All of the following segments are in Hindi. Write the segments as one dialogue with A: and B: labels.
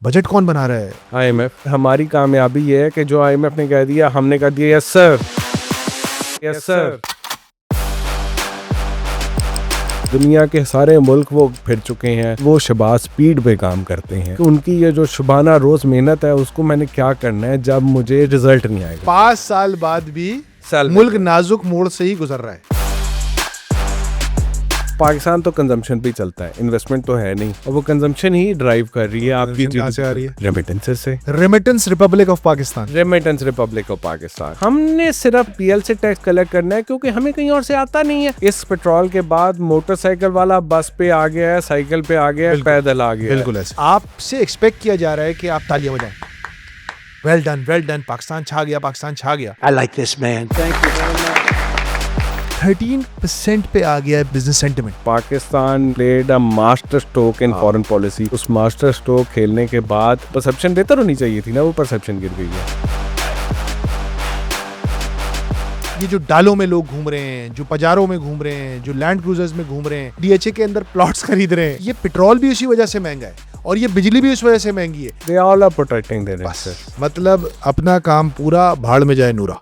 A: बजट कौन बना रहा है?
B: आईएमएफ। हमारी कामयाबी ये है कि जो आईएमएफ ने कह दिया हमने कह दिया यस सर, यस सर। दुनिया के सारे मुल्क वो फिर चुके हैं, वो शबाज स्पीड पे काम करते हैं। तो उनकी ये जो शुबाना रोज मेहनत है उसको मैंने क्या करना है जब मुझे रिजल्ट नहीं आएगा।
A: 5 साल बाद भी मुल्क नाजुक मोड़ से ही गुजर रहा है।
B: पाकिस्तान तो कंजम्पशन पे चलता है, इन्वेस्टमेंट तो है नहीं, और वो कंजम्पशन ही ड्राइव कर रही है आपकी।
A: कहाँ से आ रही है?
B: रेमिटेंसेस से।
A: Remittance Republic of Pakistan.
B: Remittance Republic of Pakistan. हमने सिर्फ पीएल से टैक्स कलेक्ट करना है क्योंकि हमें कहीं और से आता नहीं है। इस पेट्रोल के बाद मोटरसाइकिल वाला बस पे आ गया है, साइकिल पे आ गया है, पैदल आ गया है।
A: बिल्कुल ऐसे आपसे एक्सपेक्ट किया जा रहा है कि आप तालियां बजाएं। वेल डन, पाकिस्तान छा गया, पाकिस्तान छा गया।
C: I like this man. Thank you very much.
A: 13% पे आ गया है business sentiment.
B: Pakistan played a master stroke in foreign policy. उस मास्टर स्ट्रोक खेलने के बाद परसेप्शन बेहतर होनी चाहिए थी ना, वो परसेप्शन गिर गई है।
A: ये जो डालों में लोग घूम रहे हैं, जो पजारों में घूम रहे हैं, जो लैंड क्रूजर्स में घूम रहे हैं, डीएचए के अंदर प्लॉट्स खरीद रहे हैं, ये पेट्रोल भी उसी वजह से महंगा है और ये बिजली भी उस वजह से महंगी है।
B: They all are protecting their interests.
A: मतलब अपना काम पूरा भाड़ में जाए नूरा।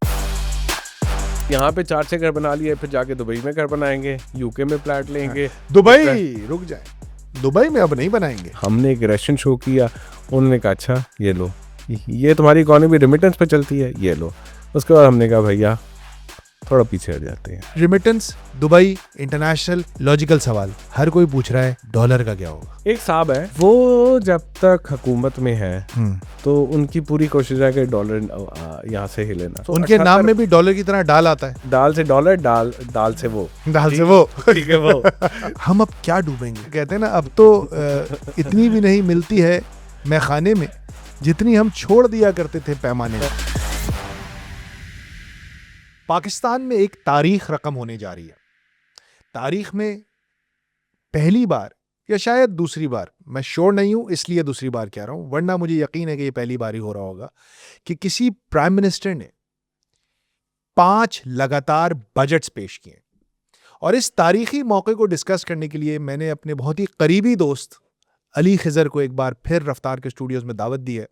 B: यहाँ पे 4 से घर बना लिए, फिर जाके दुबई में घर बनाएंगे, यूके में फ्लैट लेंगे।
A: दुबई रुक जाए, दुबई में अब नहीं बनाएंगे।
B: हमने एक रेशन शो किया, उन्होंने कहा अच्छा ये लो, ये तुम्हारी इकोनॉमी रेमिटेंस पे चलती है, ये लो। उसके बाद हमने कहा भैया थोड़ा पीछे हट जाते हैं।
A: रेमिटेंस, दुबई, इंटरनेशनल, लॉजिकल सवाल हर कोई पूछ रहा है डॉलर का क्या होगा।
B: एक साहब है, वो जब तक हुकूमत में है तो उनकी पूरी कोशिश है कि डॉलर यहाँ से हिले ना।
A: उनके नाम में भी डॉलर की तरह डाल आता है।
B: दाल से डॉलर, दाल से वो,
A: दाल से वो,
B: ठीक है वो।
A: हम अब क्या डूबेंगे? कहते हैं ना, अब तो इतनी भी नहीं मिलती है मैखाने में जितनी हम छोड़ दिया करते थे पैमाने में। पाकिस्तान में एक तारीख रकम होने जा रही है। तारीख में पहली बार या शायद दूसरी बार, मैं श्योर नहीं हूं इसलिए दूसरी बार कह रहा हूं, वरना मुझे यकीन है कि ये पहली बार ही हो रहा होगा कि किसी प्राइम मिनिस्टर ने 5 लगातार बजट्स पेश किए। और इस तारीखी मौके को डिस्कस करने के लिए मैंने अपने बहुत ही करीबी दोस्त अली खिजर को एक बार फिर रफ्तार के स्टूडियोज में दावत दी है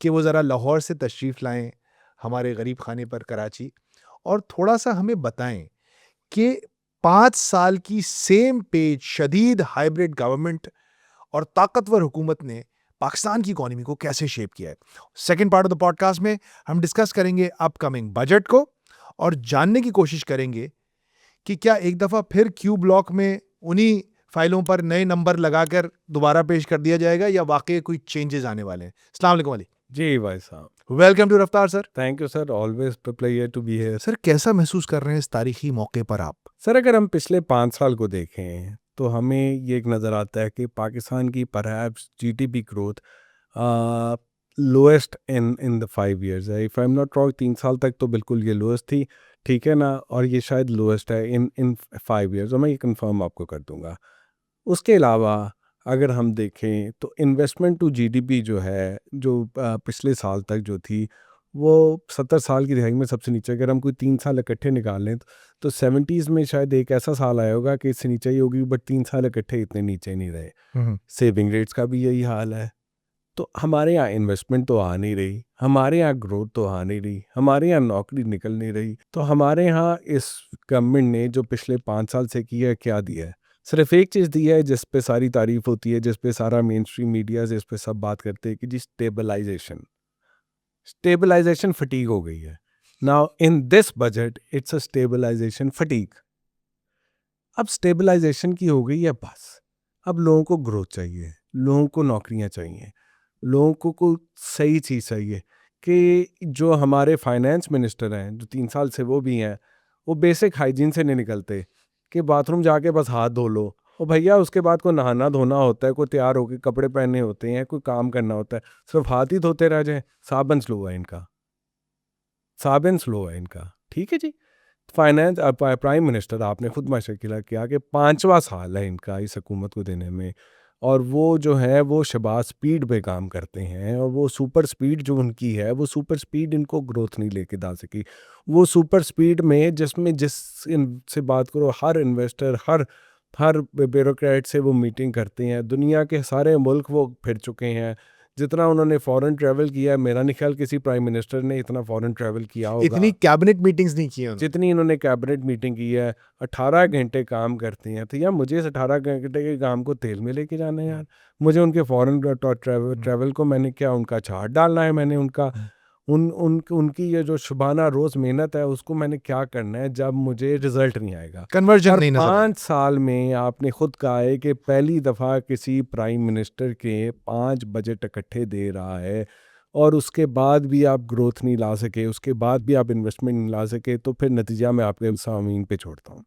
A: कि वो ज़रा लाहौर से तशरीफ़ लाएं हमारे गरीब खाने पर कराची, और थोड़ा सा हमें बताएं कि 5 साल की सेम पेज शदीद हाइब्रिड गवर्नमेंट और ताकतवर हुकूमत ने पाकिस्तान की इकोनॉमी को कैसे शेप किया है। Second part of the podcast में हम डिस्कस करेंगे अपकमिंग बजट को और जानने की कोशिश करेंगे कि क्या एक दफ़ा फिर क्यू ब्लॉक में उन्हीं फाइलों पर नए नंबर लगाकर दोबारा पेश कर दिया जाएगा या वाकई कोई चेंजेस आने वाले हैं। अस्सलाम वालेकुम अली
B: जी भाई साहब,
A: welcome to Raftaar sir.
B: Thank you sir, always pleasure to be here.
A: Sir कैसा महसूस कर रहे हैं इस तारीखी मौके पर आप?
B: सर अगर हम पिछले 5 साल को देखें तो हमें ये एक नज़र आता है कि पाकिस्तान की perhaps GDP growth lowest in the 5 years है। If I am not wrong 3 साल तक तो बिल्कुल ये लोएस्ट थी, ठीक है ना, और ये शायद लोएस्ट है इन 5 years, और मैं ये कंफर्म आपको कर दूंगा। उसके अलावा अगर हम देखें तो इन्वेस्टमेंट टू जीडीपी जो है, जो पिछले साल तक जो थी वो 70 साल की दिहाई में सबसे नीचे। अगर हम कोई 3 साल इकट्ठे निकाल लें तो 70s में शायद एक ऐसा साल आया होगा कि इससे नीचे ही होगी, बट 3 साल इकट्ठे इतने नीचे नहीं रहे। सेविंग रेट्स का भी यही हाल है। तो हमारे यहाँ इन्वेस्टमेंट तो आ नहीं रही, हमारे यहाँ ग्रोथ तो आ नहीं रही, हमारे यहाँ नौकरी निकल नहीं रही। तो हमारे यहाँ इस गवर्नमेंट ने जो पिछले 5 साल से किया है, क्या दिया है? सिर्फ एक चीज़ दी है जिस पे सारी तारीफ होती है, जिस पे सारा मेन स्ट्रीम मीडिया जिस पे सब बात करते हैं कि जी स्टेबलाइजेशन फटीग हो गई है। Now in this budget it's a stabilisation fatigue. अब स्टेबलाइजेशन की हो गई है बस। अब लोगों को ग्रोथ चाहिए, लोगों को नौकरियां चाहिए, लोगों को सही चीज़ चाहिए। कि जो हमारे फाइनेंस मिनिस्टर हैं जो 3 साल से वो भी हैं, वो बेसिक हाइजीन से नहीं निकलते कि बाथरूम जाके बस हाथ धो लो, और भैया उसके बाद कोई नहाना धोना होता है, कोई तैयार होकर कपड़े पहनने होते हैं, कोई काम करना होता है, सिर्फ हाथ ही धोते रह जाएं। साबन स्लो है इनका, साबन स्लो है इनका, ठीक है जी। फाइनेंस प्राइम मिनिस्टर आपने खुद मशकिला किया कि 5वां साल है इनका इस हुकूमत को देने में, और वो जो है वो शबाज स्पीड पे काम करते हैं, और वो सुपर स्पीड जो उनकी है वो सुपर स्पीड इनको ग्रोथ नहीं लेके दा सकी। वो सुपर स्पीड में से बात करो, हर इन्वेस्टर हर ब्यूरोक्रेट से वो मीटिंग करते हैं, दुनिया के सारे मुल्क वो फिर चुके हैं, जितना उन्होंने फॉरेन ट्रैवल किया है, मेरा नहीं ख्याल किसी प्राइम मिनिस्टर ने इतना फॉरेन ट्रैवल किया होगा
A: इतनी कैबिनेट मीटिंग्स नहीं की हैं उन्होंने।
B: जितनी इन्होंने कैबिनेट मीटिंग की है। 18 घंटे काम करते हैं, तो यार मुझे इस 18 घंटे के काम को तेल में लेके जाना है यार। मुझे उनके फॉरेन ट्रैवल को मैंने क्या उनका चार्ट डालना है, मैंने उनका उनकी ये जो शुबाना रोज़ मेहनत है उसको मैंने क्या करना है जब मुझे रिजल्ट नहीं आएगा।
A: कन्वर्जन
B: और
A: नहीं नजर आया।
B: 5 साल में आपने खुद कहा है कि पहली दफ़ा किसी प्राइम मिनिस्टर के 5 बजट इकट्ठे दे रहा है और उसके बाद भी आप ग्रोथ नहीं ला सके, उसके बाद भी आप इन्वेस्टमेंट नहीं ला सके, तो फिर नतीजा मैं आपके सामीन पे छोड़ता हूँ।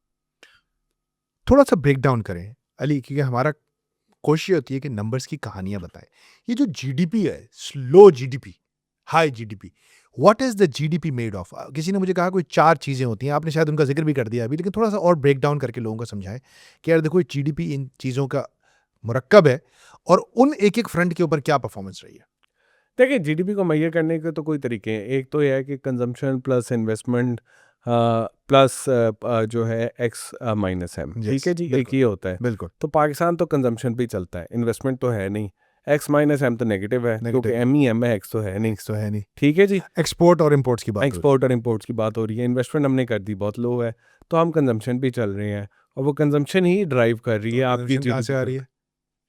A: थोड़ा सा ब्रेक डाउन करें अली, क्योंकि हमारा कोशिश होती है कि नंबर्स की कहानियां बताएं। ये जो जीडीपी है, slow GDP, high GDP, what is the GDP made of? किसी ने मुझे कहा कोई 4 चीजें होती हैं, आपने शायद उनका जिक्र भी कर दिया अभी, लेकिन थोड़ा सा और ब्रेक डाउन करके लोगों को समझाएं कि यार देखो जीडीपी इन चीजों का मुरक्कब है और उन एक एक फ्रंट के ऊपर क्या परफॉर्मेंस रही है।
B: देखिए, जीडीपी को मैयर करने के तो कोई तरीके हैं। एक तो यह है कि कंजम्पशन प्लस इन्वेस्टमेंट प्लस जो है एक्स माइनस एम, ठीक है जी, एक
A: बिल्कुल।
B: ये होता है।
A: बिल्कुल
B: तो पाकिस्तान तो कंजम्पशन पे ही चलता है, इन्वेस्टमेंट तो है नहीं। एक्स माइनस एम तो नेगेटिव है,
A: Negative।
B: क्योंकि एम ही एम है, एक्स तो है नहीं,
A: तो है नहीं।
B: ठीक है जी।
A: एक्सपोर्ट और इंपोर्ट्स की बात हो रही
B: एक्सपोर्ट और इंपोर्ट्स की बात हो रही है, इन्वेस्टमेंट हमने कर दी बहुत लो है, तो हम कंजम्पशन पे चल रहे हैं और वो कंजम्पशन ही ड्राइव कर रही है
A: है।
B: आपकी
A: Consumption कहाँ से आ रही है?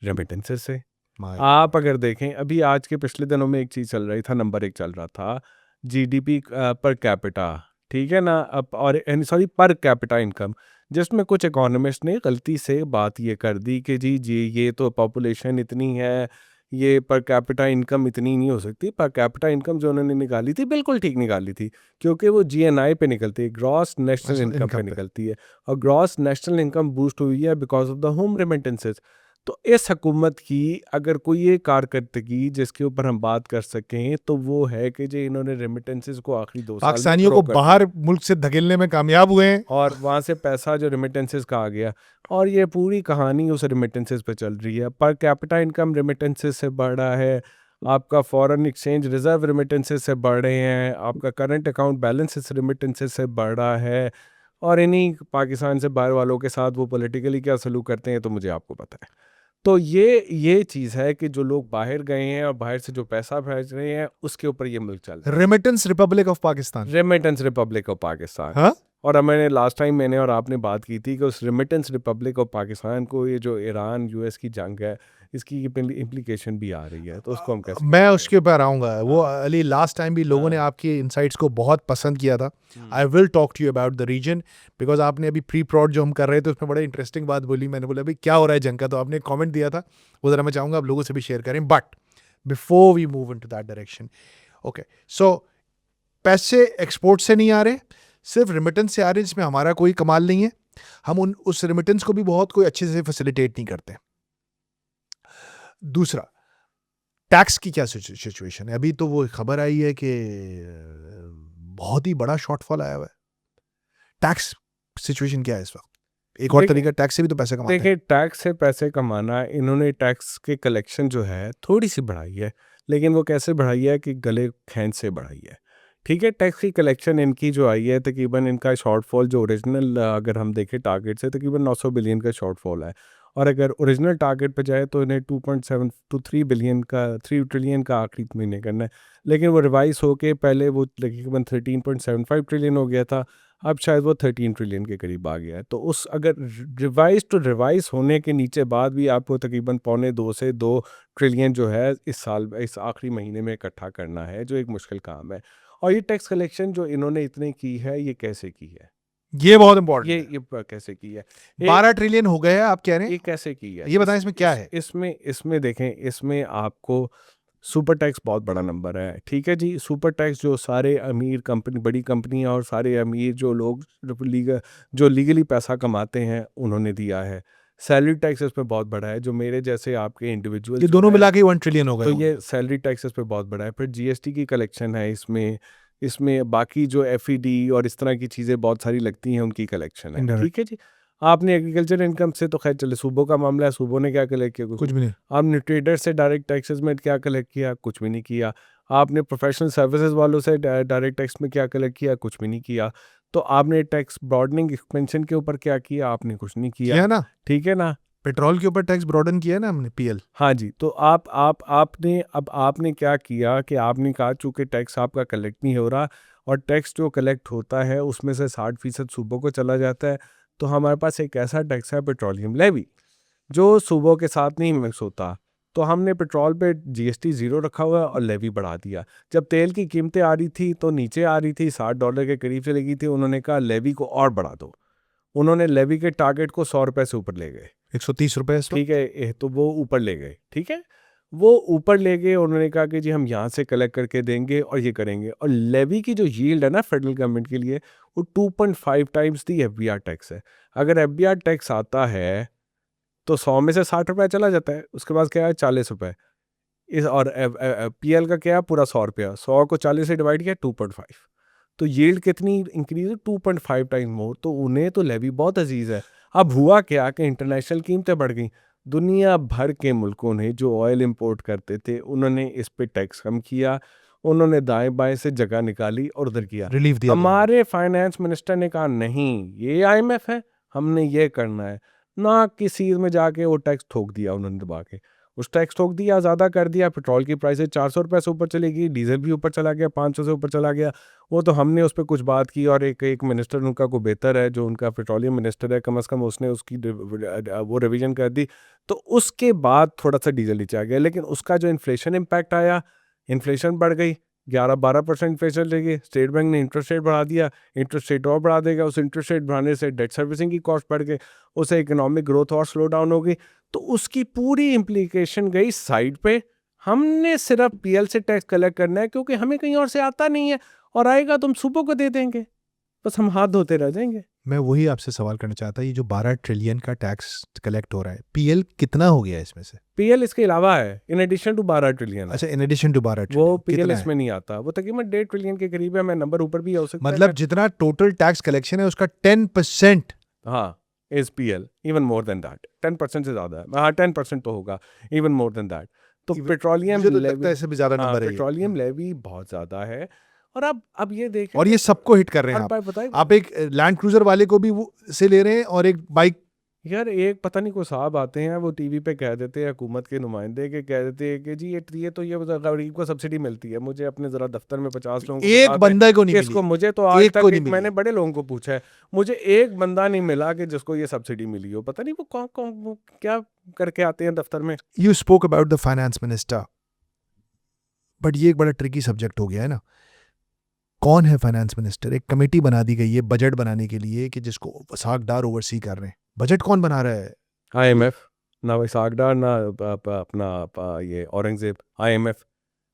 B: रेमिटेंसेस से।
A: My
B: आप अगर देखें, अभी आज के पिछले दिनों में एक चीज़ चल रही था, नंबर 1 चल रहा था जीडीपी पर कैपिटा, ठीक है ना, अब और सॉरी पर कैपिटा इनकम, जिसमें कुछ इकोनॉमिस्ट ने गलती से बात ये कर दी कि जी ये तो पॉपुलेशन इतनी है, ये पर कैपिटा इनकम इतनी नहीं हो सकती। पर कैपिटा इनकम जो उन्होंने निकाली थी बिल्कुल ठीक निकाली थी, क्योंकि वो जीएनआई पे निकलती है, ग्रॉस नेशनल
A: National
B: इनकम पे
A: income पे।
B: निकलती है, और ग्रॉस नेशनल इनकम बूस्ट हुई है because of the home remittances. तो इस हुकूमत की अगर कोई ये कारकर्दगी जिसके ऊपर हम बात कर सकें तो वो है कि जो इन्होंने रेमिटेंसेस को आखिरी 2 साल में
A: पाकिस्तानियों
B: grow
A: को
B: कर
A: बाहर मुल्क से धकेलने में कामयाब हुए हैं।
B: और वहाँ से पैसा जो रेमिटेंसेस का आ गया, और ये पूरी कहानी उस रेमिटेंसेस पे चल रही है। पर कैपिटा इनकम रेमिटेंसेस से बढ़ रहा है, आपका फॉरेन एक्सचेंज रिजर्व रेमिटेंसेस से बढ़ रहे हैं, आपका करंट अकाउंट बैलेंसेस रेमिटेंसेस से बढ़ रहा है, और इन्हीं पाकिस्तान से बाहर वालों के साथ वो पॉलिटिकली क्या सलूक करते हैं तो मुझे आपको पता है। तो ये चीज़ है कि जो लोग बाहर गए हैं और बाहर से जो पैसा भेज रहे हैं उसके ऊपर ये मुल्क चल रहा है।
A: Remittance Republic of Pakistan.
B: Remittance Republic of Pakistan.
A: हाँ,
B: और अब मैंने लास्ट टाइम मैंने और आपने बात की थी कि उस रेमिटेंस रिपब्लिक ऑफ पाकिस्तान को ये जो ईरान यूएस की जंग है इसकी इम्प्लीकेशन भी आ रही है, तो उसको हम कैसे
A: मैं उसके ऊपर आऊंगा। वो अली लास्ट टाइम भी लोगों ने
B: हाँ।
A: आपकी इनसाइट्स को बहुत पसंद किया था। I will talk to you about the reason, because आपने अभी प्री प्रॉड जो हम कर रहे थे उसमें बड़ा इंटरेस्टिंग बात बोली। मैंने बोला अभी क्या हो रहा है जंग का, तो आपने कमेंट दिया था, वो जरा मैं चाहूंगा आप लोगों से भी शेयर करें। But before we move into that direction, okay, so पैसे एक्सपोर्ट से नहीं आ रहे, सिर्फ रेमिटेंस से आ रहे, जिसमें हमारा कोई कमाल नहीं है। हम उस रेमिटेंस को भी बहुत कोई अच्छे से फैसिलिटेट नहीं करते। दूसरा, टैक्स की क्या सिचुएशन है? अभी तो वो खबर आई है कि बहुत ही बड़ा शॉर्टफॉल आया हुआ है। टैक्स सिचुएशन क्या है इस वक्त? एक और तरीका, टैक्स से भी तो पैसे कमाते हैं।
B: देखिए, टैक्स से पैसे कमाना, इन्होंने टैक्स के कलेक्शन जो है थोड़ी सी बढ़ाई है, लेकिन वो कैसे बढ़ाई है कि गले खींच से बढ़ाई है, ठीक है। टैक्स की कलेक्शन इनकी जो आई है, तकरीबन इनका शॉर्टफॉल जो ओरिजिनल अगर हम देखें टारगेट से, तकरीबन 900 बिलियन का शॉर्टफॉल है, और अगर ओरिजिनल टारगेट पे जाए तो इन्हें 2.7 to 3 बिलियन का 3 ट्रिलियन का आखिरी महीने करना है। लेकिन वो रिवाइज होके पहले वो तकरीबन 13.75 ट्रिलियन हो गया था, अब शायद वो 13 ट्रिलियन के करीब आ गया है। तो उस अगर रिवाइज होने के नीचे बाद भी आपको तकरीबन 1.25 से 2 ट्रिलियन जो है इस साल इस आखिरी महीने में इकट्ठा करना है, जो एक मुश्किल काम है। और ये टैक्स कलेक्शन जो इन्होंने इतनी की है, ये कैसे की है,
A: ये बहुत इंपॉर्टेंट है।
B: ये कैसे की है?
A: 12 ट्रिलियन हो गए हैं आप कह रहे हैं?
B: ये कैसे की है?
A: ये बताएं इसमें क्या है?
B: इसमें देखें, इसमें आपको सुपर टैक्स बहुत बड़ा नंबर है, ठीक है जी। सुपर टैक्स जो सारे अमीर कंपनी, बड़ी कंपनियां और सारे अमीर जो लोग जो लीगली पैसा कमाते हैं उन्होंने दिया है। सैलरी टैक्स इस पे बहुत बड़ा है, जो मेरे जैसे आपके इंडिविजुअल
A: ये दोनों मिला के 1 ट्रिलियन हो गए
B: तो
A: होंगे।
B: ये सैलरी टैक्स इस पे बहुत बड़ा है। फिर जीएसटी की कलेक्शन है इसमें बाकी जो एफईडी और इस तरह की चीज़ें बहुत सारी लगती हैं, उनकी कलेक्शन है,
A: Indirect।
B: ठीक है जी। आपने एग्रीकल्चर इनकम से तो खैर चले, सूबों का मामला है, सूबों ने क्या कलेक्ट किया?
A: कुछ भी नहीं।
B: आपने ट्रेडर से डायरेक्ट टैक्सेस में क्या कलेक्ट किया? कुछ भी नहीं किया। आपने प्रोफेशनल सर्विसेज वालों से डायरेक्ट टैक्स में क्या कलेक्ट किया? कुछ भी नहीं किया। तो आपने टैक्स ब्रॉडनिंग एक्सपेंशन के ऊपर क्या किया? आपने कुछ नहीं किया,
A: किया ना?
B: ठीक है ना।
A: पेट्रोल के ऊपर टैक्स ब्रॉडन किया है ना हमने, पीएल।
B: हाँ जी, तो आपने क्या किया कि आपने कहा चूंकि टैक्स आपका कलेक्ट नहीं हो रहा और टैक्स जो कलेक्ट होता है उसमें से 60% सूबों को चला जाता है, तो हमारे पास एक ऐसा टैक्स है पेट्रोलियम लेवी जो सूबों के साथ नहीं मिक्स होता। तो हमने पेट्रोल पे जीएसटी ज़ीरो रखा हुआ है और लेवी बढ़ा दिया। जब तेल की कीमतें आ रही थी तो नीचे आ रही थी, $60 के करीब चली गई थी, उन्होंने कहा लेवी को और बढ़ा दो। उन्होंने लेवी के टारगेट को $100 से ऊपर ले गए।
A: 130 रुपए इस वक्त।
B: ठीक है, तो वो ऊपर ले गए। ठीक है, वो ऊपर ले गए। उन्होंने कहा कि जी हम यहाँ से कलेक्ट करके देंगे और ये करेंगे। और लेवी की जो यील्ड है ना फेडरल गवर्नमेंट के लिए, वो 2.5 टाइम्स दी एफबीआर टैक्स है। अगर एफबीआर टैक्स आता है तो 100 में से 60 रुपये चला जाता है, उसके बाद क्या है 40 रुपये। इस और पीएल का क्या है पूरा 100 रुपया, 100 को 40 से डिवाइड किया 2.5, तो यील्ड कितनी इंक्रीज है 2.5 टाइम मोर। तो उन्हें तो लेवी बहुत अजीज है। अब हुआ क्या कि इंटरनेशनल कीमतें बढ़ गई। दुनिया भर के मुल्कों ने जो ऑयल इंपोर्ट करते थे उन्होंने इस पे टैक्स कम किया, उन्होंने दाएं बाएं से जगह निकाली और उधर किया।
A: रिलीफ दिया
B: हमारे फाइनेंस मिनिस्टर ने कहा नहीं ये आईएमएफ है, हमने ये करना है ना। किसी में जाके वो टैक्स ठोक दिया उन्होंने दबा के, उस टैक्स ठोक दिया, ज़्यादा कर दिया। पेट्रोल की प्राइस 400 रुपये से ऊपर चली गई, डीजल भी ऊपर चला गया, 500 से ऊपर चला गया। वो तो हमने उस पर कुछ बात की और एक मिनिस्टर उनका को बेहतर है जो उनका पेट्रोलियम मिनिस्टर है, कम से कम उसने उसकी वो रिवीजन कर दी। तो उसके बाद थोड़ा सा डीजल नीचे आ गया, लेकिन उसका जो इन्फ्लेशन इम्पैक्ट आया, इन्फ्लेशन बढ़ गई, 11-12% इन्फ्लेशन लेगी। स्टेट बैंक ने इंटरेस्ट रेट बढ़ा दिया, इंटरेस्ट रेट और बढ़ा देगा। उस इंटरेस्ट रेट बढ़ाने से डेट सर्विसिंग की कॉस्ट बढ़ गई, उससे इकोनॉमिक ग्रोथ और स्लो डाउन हो गई। तो उसकी पूरी इम्प्लीकेशन गई साइड पे। हमने सिर्फ पीएल से टैक्स कलेक्ट करना है क्योंकि हमें कहीं और से आता नहीं है, और आएगा तो हम सूबों को दे देंगे, बस हम हाथ धोते रह जाएंगे।
A: मैं वही आपसे सवाल करना चाहता, ये जो 12 ट्रिलियन का टैक्स कलेक्ट हो रहा है, पीएल कितना हो गया इसमें से?
B: पीएल इसके अलावा है, इन एडिशन टू 12 ट्रिलियन।
A: अच्छा, इन एडिशन टू 12
B: वो
A: ट्रिलियन
B: पीएल
A: कितना
B: इसमें नहीं आता, वो तकरीबन 1.5 ट्रिलियन के करीब है। मैं नंबर ऊपर भी हो सकता है।
A: मतलब जितना टोटल टैक्स कलेक्शन है उसका 10%।
B: हाँ, is PL even more than that, 10% से ज्यादा है। हाँ 10% तो होगा, इवन मोर देन दैट। तो पेट्रोलियम
A: मुझे तो लगता है इससे भी ज्यादा नंबर है ये।
B: पेट्रोलियम लेवी बहुत ज्यादा है। और अब ये देखें,
A: और ये सबको हिट कर रहे हैं
B: हर
A: आप।
B: बार बताइए
A: आप एक लैंड क्रूजर वाले को भी वो से ले रहे हैं और एक बाइक।
B: यार, एक पता नहीं कोई साहब आते हैं, वो टीवी पे कह देते हैं, हुकूमत के नुमाइंदे के कह देते हैं कि जी ये तो ये गरीब को सब्सिडी मिलती है। मुझे अपने जरा दफ्तर में 50 लोगों को
A: एक बंदा को नहीं मिली।
B: जिसको मुझे तो आज
A: एक
B: तक
A: को नहीं मिली।
B: मैंने बड़े लोगों को पूछा है, मुझे एक बंदा नहीं मिला कि जिसको ये सब्सिडी मिली हो। पता नहीं वो कौन वो क्या करके आते हैं दफ्तर में।
A: You spoke about the finance minister, but ये एक बड़ा ट्रिकी सब्जेक्ट हो गया है ना। कौन है फाइनेंस मिनिस्टर? एक कमेटी बना दी गई है बजट बनाने के लिए कि जिसको वसाकदार ओवरसी कर रहे हैं। बजट कौन बना रहा है?
B: आईएमएफ, ना वैसाखदार ना अपना ये औरंगजेब।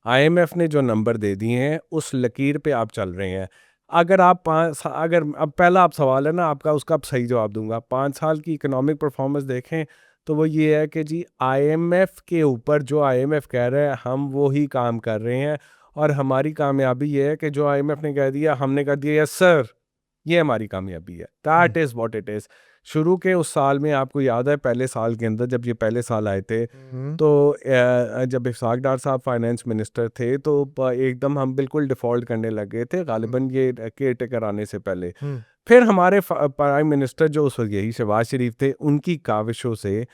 B: आईएमएफ ने जो नंबर दे दिए हैं उस लकीर पे आप चल रहे हैं। अगर अब पहला आप सवाल है ना आपका, उसका आप सही जवाब दूंगा। 5 साल की इकोनॉमिक परफॉर्मेंस देखें तो वो ये है कि जी आईएमएफ के ऊपर जो आईएमएफ कह रहे हैं हम वो ही काम कर रहे हैं, और हमारी कामयाबी ये है कि जो आईएमएफ ने कह दिया हमने कह दिया यस सर, ये हमारी कामयाबी है। That is what it is. शुरू के उस साल में आपको याद है, पहले साल के अंदर जब ये पहले साल आए थे, तो जब इफ्साक डार साहब फाइनेंस मिनिस्टर थे तो एकदम हम बिल्कुल डिफ़ॉल्ट करने लग गए थे, गालिबन ये केयर टेकर आने से पहले। फिर हमारे प्राइम मिनिस्टर जो उस वक्त यही शहबाज शरीफ थे, उनकी काविशों से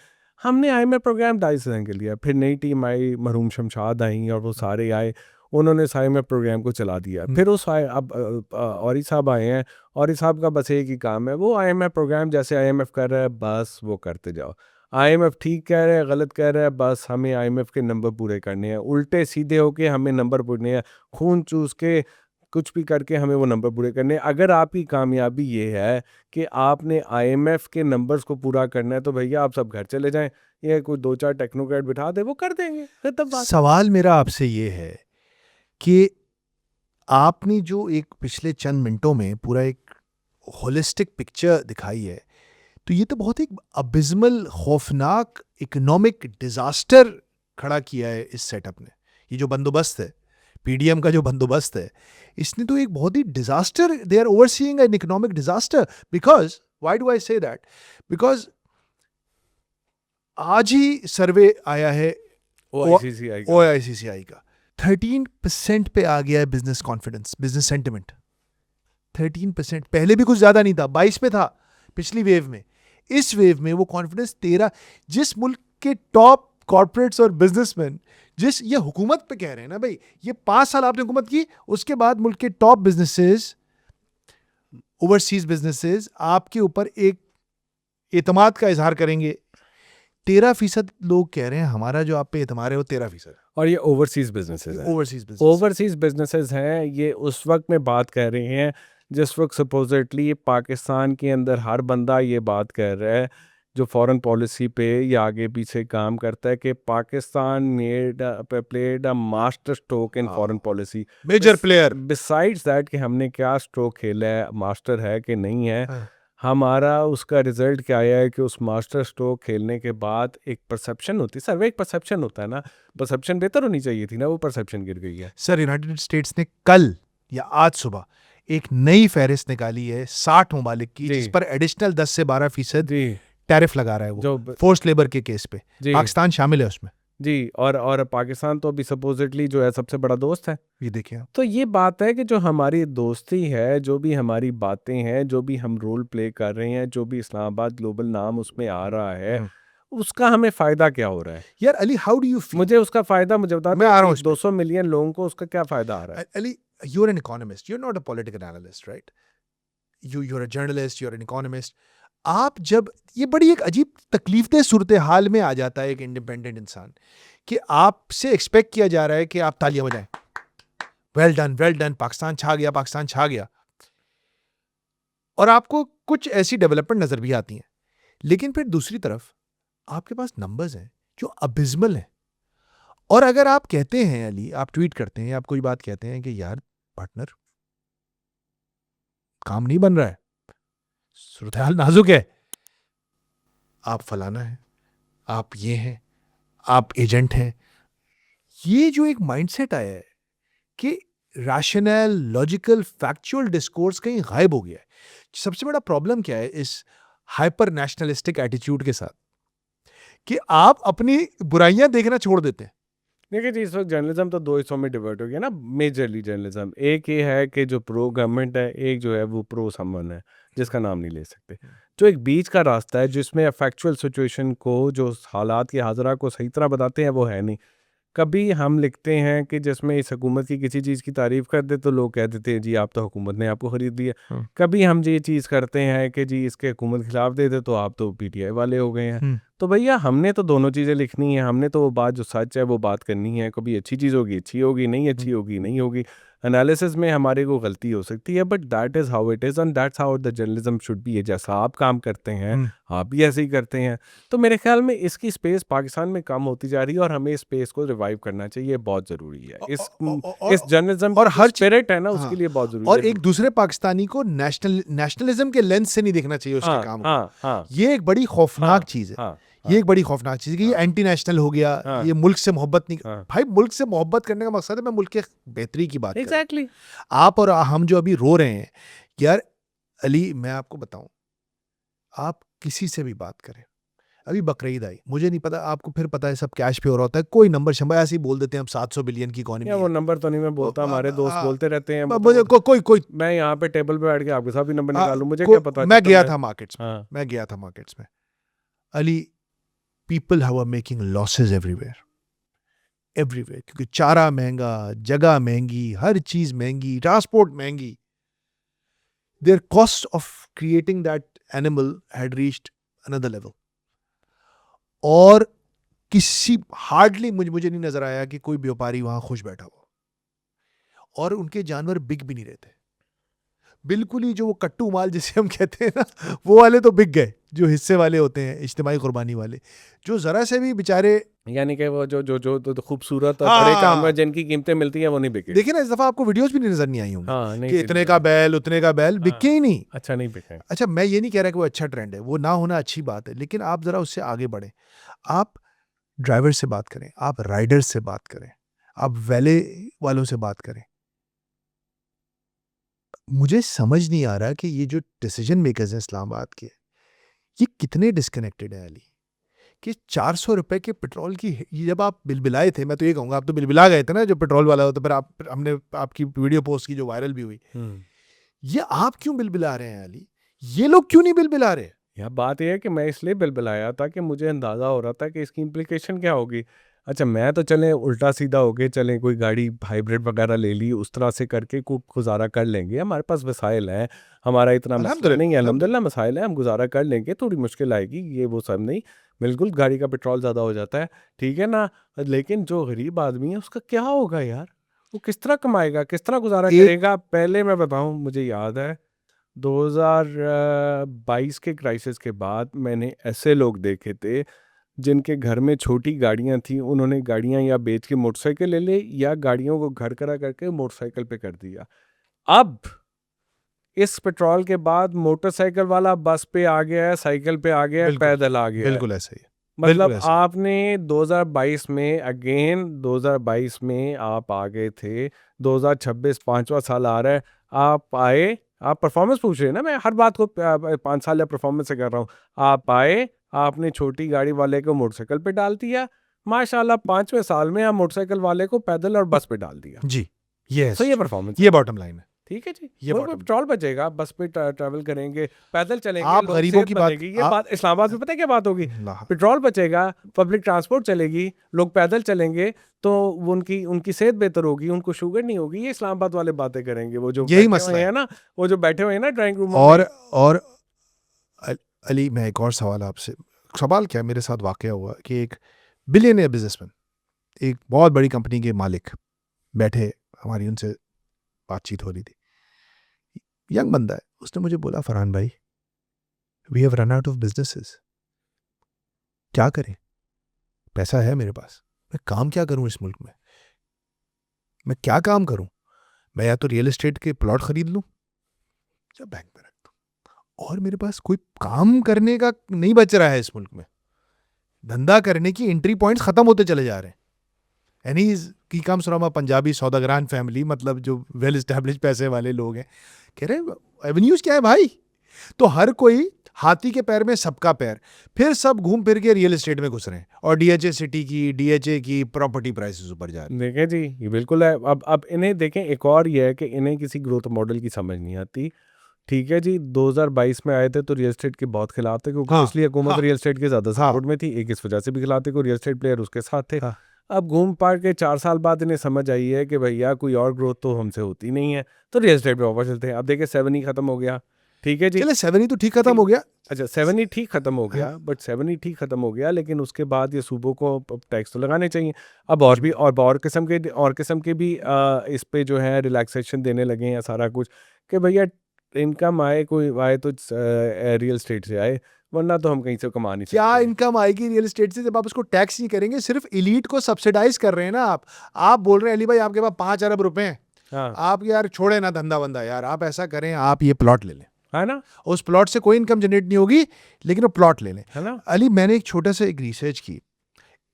B: हमने आईएमएफ प्रोग्राम 2.5 साल के लिया। फिर नई टीम आई, मरहूम शमशाद आई और वो सारे आए, उन्होंने आईएमएफ प्रोग्राम को चला दिया। फिर अब औरी साहब आए हैं, औरी साहब का बस एक ही काम है, वो आईएमएफ प्रोग्राम जैसे आईएमएफ कर रहा है बस वो करते जाओ। आईएमएफ ठीक कह रहा है गलत कह रहा है, बस हमें आईएमएफ के नंबर पूरे करने हैं, उल्टे सीधे होके हमें नंबर पूरे हैं, खून चूस के कुछ भी करके हमें वो नंबर पूरे करने हैं। अगर आपकी कामयाबी ये है कि आपने आईएमएफ के नंबर्स को पूरा करना है तो भैया आप सब घर चले जाएं, ये कोई 2-4 टेक्नोक्रेट बिठा दे वो कर देंगे। खत्म बात।
A: सवाल मेरा आपसे ये है कि आपने जो एक पिछले चंद मिनटों में पूरा एक होलिस्टिक पिक्चर दिखाई है, तो ये तो बहुत एक अबिस्मल खौफनाक इकोनॉमिक डिजास्टर खड़ा किया है इस सेटअप ने। ये जो बंदोबस्त है, पीडीएम का जो बंदोबस्त है, इसने तो एक बहुत ही disaster, they are overseeing an economic disaster. Because why do I say that? Because आज ही सर्वे आया है OICCI का, 13% पे आ गया है बिजनेस कॉन्फिडेंस, बिजनेस सेंटिमेंट 13%। पहले भी कुछ ज्यादा नहीं था, 22 पे था पिछली वेव में, इस वेव में वो कॉन्फिडेंस तेरा, जिस मुल्क के टॉप कॉर्पोरेट्स और बिजनेसमैन जिस ये हुकूमत पे कह रहे हैं ना भाई, ये 5 साल आपने हुकूमत की, उसके बाद मुल्क के टॉप बिजनेसेस, ओवरसीज बिजनेसेस आपके ऊपर एक एतमाद का इजहार करेंगे। 13% लोग कह रहे हैं हमारा जो आप पे एतमाद है वो 13%।
B: और ये ओवरसीज बिजनेसेस हैं।
A: ओवरसीज बिजनेस,
B: ओवरसीज बिजनेसेस हैं, ये उस वक्त में बात कर रहे हैं जिस वक्त सपोजिटली पाकिस्तान के अंदर हर बंदा ये बात कर रहा है जो फॉरेन पॉलिसी पे या आगे पीछे काम करता है कि Pakistan played a master stroke in foreign policy,
A: major player.
B: Besides that कि हमने क्या स्ट्रोक खेला है, मास्टर है कि नहीं है, हमारा उसका रिजल्ट क्या आया है कि उस मास्टर स्ट्रोक खेलने के बाद एक परसेप्शन होती है, सर्वे एक परसेप्शन होता है ना, परसेप्शन बेहतर होनी चाहिए थी ना, वो परसेप्शन गिर गई है।
A: सर यूनाइटेड स्टेट्स ने कल या आज सुबह एक नई फहरिस्त निकाली है 60 ममालिक की,
B: जी।
A: जिस पर एडिशनल 10 से 12%
B: जी
A: टैरिफ लगा रहा है वो
B: जो
A: फोर्स लेबर के केस पे।
B: जी
A: पाकिस्तान शामिल है उसमें,
B: जी और पाकिस्तान तो अभी सपोजिटली जो है सबसे बड़ा दोस्त है।
A: ये देखिए आप।
B: तो ये बात है कि जो हमारी दोस्ती है, जो भी हमारी बातें हैं, जो भी हम रोल प्ले कर रहे हैं, जो भी इस्लामाबाद ग्लोबल नाम उसमें आ रहा है, उसका हमें फायदा क्या हो रहा है?
A: यार Ali, how do you feel?
B: मुझे उसका फायदा, मुझे बता,
A: मैं आ रहा हूँ इस पे।
B: 200 मिलियन लोगों को उसका क्या फायदा आ रहा है?
A: Ali, you're an economist, you're not a political analyst, right? You're a journalist, you're an economist. आप जब, ये बड़ी एक अजीब तकलीफदेह सूरत हाल में आ जाता है एक इंडिपेंडेंट इंसान कि आपसे एक्सपेक्ट किया जा रहा है कि आप तालियां बजाएं, वेल डन, पाकिस्तान छा गया, पाकिस्तान छा गया, और आपको कुछ ऐसी डेवलपमेंट नजर भी आती हैं, लेकिन फिर दूसरी तरफ आपके पास नंबर्स हैं जो अबिस्मल हैं। और अगर आप कहते हैं अली, आप ट्वीट करते हैं, आप कोई बात कहते हैं कि यार पार्टनर काम नहीं बन रहा है, सूरत हाल नाजुक है, आप फलाना है, आप ये हैं, आप एजेंट हैं, ये जो एक माइंडसेट आया है कि रैशनल, लॉजिकल, फैक्चुअल डिस्कोर्स कहीं गायब हो गया है। सबसे बड़ा प्रॉब्लम क्या है इस हाइपर नेशनलिस्टिक एटीट्यूड के साथ, कि आप अपनी बुराइयां देखना छोड़ देते हैं।
B: देखिए जी, इस वक्त जर्नलिज्म तो 2 हिस्सों में डिवाइड हो गया ना, मेजरली जर्नलिज्म। एक ये है कि जो प्रो गवर्नमेंट है, एक जो है वो प्रो समवन है जिसका नाम नहीं ले सकते। जो एक बीच का रास्ता है जिसमें फैक्चुअल सिचुएशन को, जो हालात की हाजरा को सही तरह बताते हैं, वो है नहीं। कभी हम लिखते हैं कि जिसमें इस हुकूमत की किसी चीज़ की तारीफ़ कर दे तो लोग कह देते हैं जी आप तो हुकूमत ने आपको ख़रीद दिया। कभी हम ये चीज़ करते हैं कि जी इसके हुकूमत खिलाफ दे दे तो आप तो पीटीआई वाले हो गए हैं। तो भैया हमने तो दोनों चीज़ें लिखनी है, हमने तो वो बात जो सच है वो बात करनी है। कभी अच्छी चीज़ होगी अच्छी होगी, नहीं अच्छी होगी नहीं होगी। एनालिसिस में हमारे को गलती हो सकती है, but that is how it is and that's how the journalism should be. जैसा आप काम करते हैं आप भी ऐसे ही करते हैं। तो मेरे ख्याल में इसकी स्पेस पाकिस्तान में कम होती जा रही है और हमें इस स्पेस को रिवाइव करना चाहिए, बहुत ज़रूरी है। इस जर्नलिज्म
A: और हर
B: स्पिरिट है ना, उसके लिए बहुत ज़रूरी
A: और
B: है।
A: एक दूसरे पाकिस्तानी को नेशनलिज्म के लेंस से नहीं देखना चाहिए उसके काम को। ये एक बड़ी खौफनाक चीज़ है। ये एक बड़ी खौफनाक चीज़ है कि ये एंटी नेशनल हो गया, ये मुल्क से मोहब्बत नहीं। भाई मुल्क से मोहब्बत करने का मकसद है मैं मुल्क के बेहतरी की बात
B: एग्जैक्टली।
A: आप और हम जो अभी रो रहे हैं यार, अली मैं आपको बताऊं, आप किसी से भी बात करें, अभी बकरीद आई, मुझे नहीं पता, आपको फिर पता है सब कैश पे हो रहा होता है, कोई नंबर शंबर ऐसे ही बोल देते हैं हम 700 बिलियन की इकॉनमी है।
B: वो नंबर तो नहीं मैं बोलता, हमारे दोस्त बोलते रहते हैं।
A: मुझे कोई
B: मैं यहाँ पे टेबल पे बैठ के आपके साथ भी नंबर निकालूं, मुझे क्या पता।
A: मैं गया था मार्केट्स में, मैं गया था मार्केट्स में Ali, people have making losses everywhere, क्योंकि चारा महंगा, जगह महंगी, हर चीज महंगी, ट्रांसपोर्ट महंगी। There cost of creating that animal had reached another level. और किसी हार्डली मुझे नहीं नजर आया कि कोई व्यापारी वहां खुश बैठा हुआ, और उनके जानवर बिक भी नहीं रहे थे बिल्कुल ही। जो वो कट्टू माल जिसे हम कहते हैं ना, वो वाले तो बिक गए, जो हिस्से वाले होते हैं, इज्तिमाई कुर्बानी वाले, जो जरा से भी बेचारे,
B: यानी कि वो जो तो खूबसूरत और बड़े जानवर जिनकी कीमतें मिलती हैं वो नहीं बिके।
A: देखिए ना, इस दफा आपको वीडियोस भी नजर नहीं आई होंगी कि इतने का बैल बिके ही नहीं।
B: अच्छा नहीं बिके।
A: अच्छा मैं ये नहीं कह रहा कि वो अच्छा ट्रेंड है, वो ना होना अच्छी बात है, लेकिन आप जरा उससे आगे बढ़ें। आप ड्राइवर से बात करें, आप राइडर्स से बात करें, आप वैले वालों से बात करें। मुझे समझ नहीं आ रहा कि ये जो डिसीजन मेकर्स हैं इस्लामाबाद के, ये कितने डिस्कनेक्टेड है अली, कि 400 रुपए के पेट्रोल की, ये जब आप बिलबिलाए थे, मैं तो ये कहूँगा आप तो बिलबिला गए थे ना, जो पेट्रोल वाला होता, फिर हमने आपकी वीडियो पोस्ट की जो वायरल भी हुई। ये आप क्यों बिलबिला रहे हैं अली? ये लोग क्यों नहीं बिलबिला रहे?
B: यह बात यह है कि मैं इसलिए बिलबिलाया था कि मुझे अंदाज़ा हो रहा था कि इसकी इम्प्लीकेशन क्या होगी। अच्छा, मैं तो चलें उल्टा सीधा हो के चलें, कोई गाड़ी हाइब्रिड वगैरह ले ली, उस तरह से करके गुजारा कर लेंगे, हमारे पास वसाइल हैं, हमारा इतना मसला
A: अल्हम्दुलिल्लाह,
B: नहीं है,
A: अल्हम्दुलिल्लाह।
B: अल्हम्दुलिल्लाह मसाइल है, हम गुजारा कर लेंगे, थोड़ी मुश्किल आएगी, ये वो सब नहीं, बिल्कुल गाड़ी का पेट्रोल ज़्यादा हो जाता है, ठीक है ना। लेकिन जो गरीब आदमी है उसका क्या होगा यार, वो किस तरह कमाएगा, किस तरह गुजारा
A: एक
B: करेगा। पहले मैं बताऊं, मुझे याद है 2022 के क्राइसिस के बाद मैंने ऐसे लोग देखे थे जिनके घर में छोटी गाड़ियां थी, उन्होंने गाड़ियां या बेच के मोटरसाइकिल ले ले या गाड़ियों को घर करा करके मोटरसाइकिल पे कर दिया। अब इस पेट्रोल के बाद मोटरसाइकिल वाला बस पे आ गया है, साइकिल पे आ गया है,
A: बिल्कुल
B: पैदल आ गया है।
A: बिल्कुल ऐसा ही है,
B: मतलब
A: बिल्कुल ऐसा ही
B: आपने 2022 में अगेन 2022 में आप आ गए थे, 2026 5वां साल आ रहा है, आप आए, आप परफॉर्मेंस पूछ रहे हैं ना, मैं हर बात को 5 साल या परफॉर्मेंस से कर रहा हूँ। आप आए, आपने छोटी गाड़ी वाले को मोटरसाइकिल पे डाल दिया, माशाल्लाह 5वें साल में आप मोटरसाइकिल वाले को पैदल और बस पे डाल दिया।
A: जी, यस,
B: सो ये परफॉर्मेंस
A: ये बॉटम लाइन है,
B: ठीक है जी।
A: ये
B: वो
A: बॉटम।
B: पेट्रोल बचेगा, बस पे ट्रैवल करेंगे, पैदल चलेंगे,
A: आप
B: लोग
A: गरीबों की बात
B: सेहतमंद रहेंगे। ये
A: आप
B: बात इस्लामाबाद में पता है क्या बात होगी,
A: अल्लाह,
B: पेट्रोल बचेगा, पब्लिक ट्रांसपोर्ट चलेगी, लोग पैदल चलेंगे, तो वो उनकी उनकी सेहत बेहतर होगी, उनको शुगर नहीं होगी। ये इस्लामाबाद वाले बातें करेंगे, वो जो
A: यही
B: बैठे
A: मसला
B: हुए
A: है।
B: हैं ना, वो जो बैठे हुए हैं ना ड्राइंग रूम में।
A: और अली, मैं एक और सवाल आपसे, सवाल क्या, मेरे साथ वाकया हुआ कि एक बिलियनियर बिजनेसमैन, एक बहुत बड़ी कंपनी के मालिक बैठे, हमारी उनसे बातचीत हो रही थी, यंग बंदा है, उसने मुझे बोला, फरहान भाई, we have run out of businesses, क्या करें, पैसा है मेरे पास, मैं काम क्या करूं इस मुल्क में, मैं क्या काम करूं, मैं या तो रियल एस्टेट के प्लॉट खरीद लूं या बैंक में रख दूं, और मेरे पास कोई काम करने का नहीं बच रहा है इस मुल्क में, धंधा करने की एंट्री पॉइंट्स खत्म होते चले जा रहे हैं। एनी की come from a Punjabi Saudagaran family, मतलब जो वेल एस्टेब्लिश पैसे वाले लोग हैं, कह रहे एवेन्यूज क्या है भाई, तो हर कोई हाथी के पैर में सबका पैर, फिर सब घूम फिर के रियल एस्टेट में घुस रहे हैं, और डीएचए सिटी की, डीएचए की प्रॉपर्टी प्राइसेस ऊपर जा रहे हैं।
B: देखें जी, ये बिल्कुल है। अब इन्हें देखें, एक और ये है कि इन्हें किसी ग्रोथ मॉडल की समझ नहीं आती। ठीक है जी, 2022 में आए थे तो रियल एस्टेट के बहुत खिलाफ थे, क्योंकि
A: हाँ,
B: इसलिए हुकूमत
A: हाँ,
B: रियल एस्टेट के ज़्यादा
A: हाँ,
B: सपोर्ट में थी, एक इस वजह से भी खिलाफ थे कि रियल एस्टेट प्लेयर उसके साथ थे।
A: हाँ।
B: अब घूम पार के 4 साल बाद इन्हें समझ आई है कि भैया कोई और ग्रोथ तो हमसे होती नहीं है, तो रियल एस्टेट पे वापस चलते हैं। अब देखिए 7 ही खत्म हो गया, ठीक है जी।
A: चले 7 ही तो ठीक खत्म हो गया।
B: अच्छा, 7 ही ठीक खत्म हो गया, बट 7 ही ठीक खत्म हो गया, लेकिन उसके बाद ये सूबों को टैक्स तो लगाने चाहिए। अब और भी और किस्म के भी इस पे जो है रिलैक्सेशन देने लगे हैं सारा कुछ, कि भैया इनकम आए, कोई आए तो रियल एस्टेट से आए, वरना तो हम कहीं से कमा नहीं
A: क्या
B: सकते।
A: इनकम आएगी रियल एस्टेट से जब आप उसको टैक्स नहीं करेंगे, सिर्फ इलीट को सब्सिडाइज कर रहे हैं ना आप बोल रहे हैं अली भाई आपके पास 5 अरब रुपए हैं,
B: हाँ,
A: आप यार छोड़े ना धंधा वंदा, यार आप ऐसा करें, आप ये प्लॉट ले लें,
B: है ना,
A: उस प्लॉट से कोई इनकम जनरेट नहीं होगी, लेकिन वो प्लॉट ले लें।
B: है ना।
A: अली, मैंने एक छोटा सा एक रिसर्च की,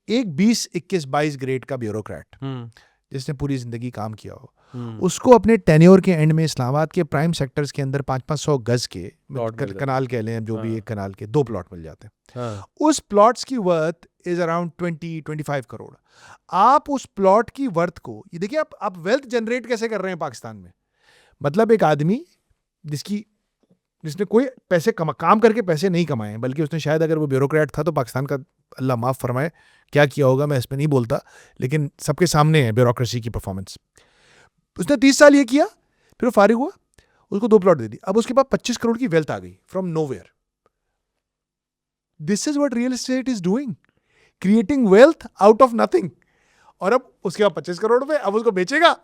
A: एक 20 21 22 ग्रेड का ब्यूरोक्रेट जिसने पूरी जिंदगी काम किया हो, उसको अपने टेन्योर के एंड में इस्लामाबाद के प्राइम सेक्टर्स के अंदर 500-500 गज के
B: प्लॉट मिल जाते
A: कनाल कह लें, जो भी
B: हाँ।
A: एक कनाल के 2 प्लॉट मिल जाते हैं।
B: हाँ,
A: उस प्लॉट्स की वर्थ इज अराउंड 20-25 करोड़। आप उस प्लॉट की वर्थ को, ये देखिए, आप वेल्थ जनरेट कैसे कर रहे हैं पाकिस्तान में। मतलब एक आदमी जिसने कोई पैसे काम करके पैसे नहीं कमाए, बल्कि उसने शायद, अगर वो ब्यूरोक्रेट था तो पाकिस्तान का अल्लाह माफ़ फरमाए क्या किया होगा, मैं इस पर नहीं बोलता, लेकिन सबके सामने है ब्यूरोक्रेसी की परफॉर्मेंस। उसने 30 साल ये किया, फिर वो फारिग हुआ, उसको 2 प्लॉट दे दी, अब उसके पास 25 करोड़ की वेल्थ आ गई from nowhere. This is what real estate is doing, creating wealth out of nothing. और अब उसके बाद 25 करोड़ रुपए, अब उसको बेचेगा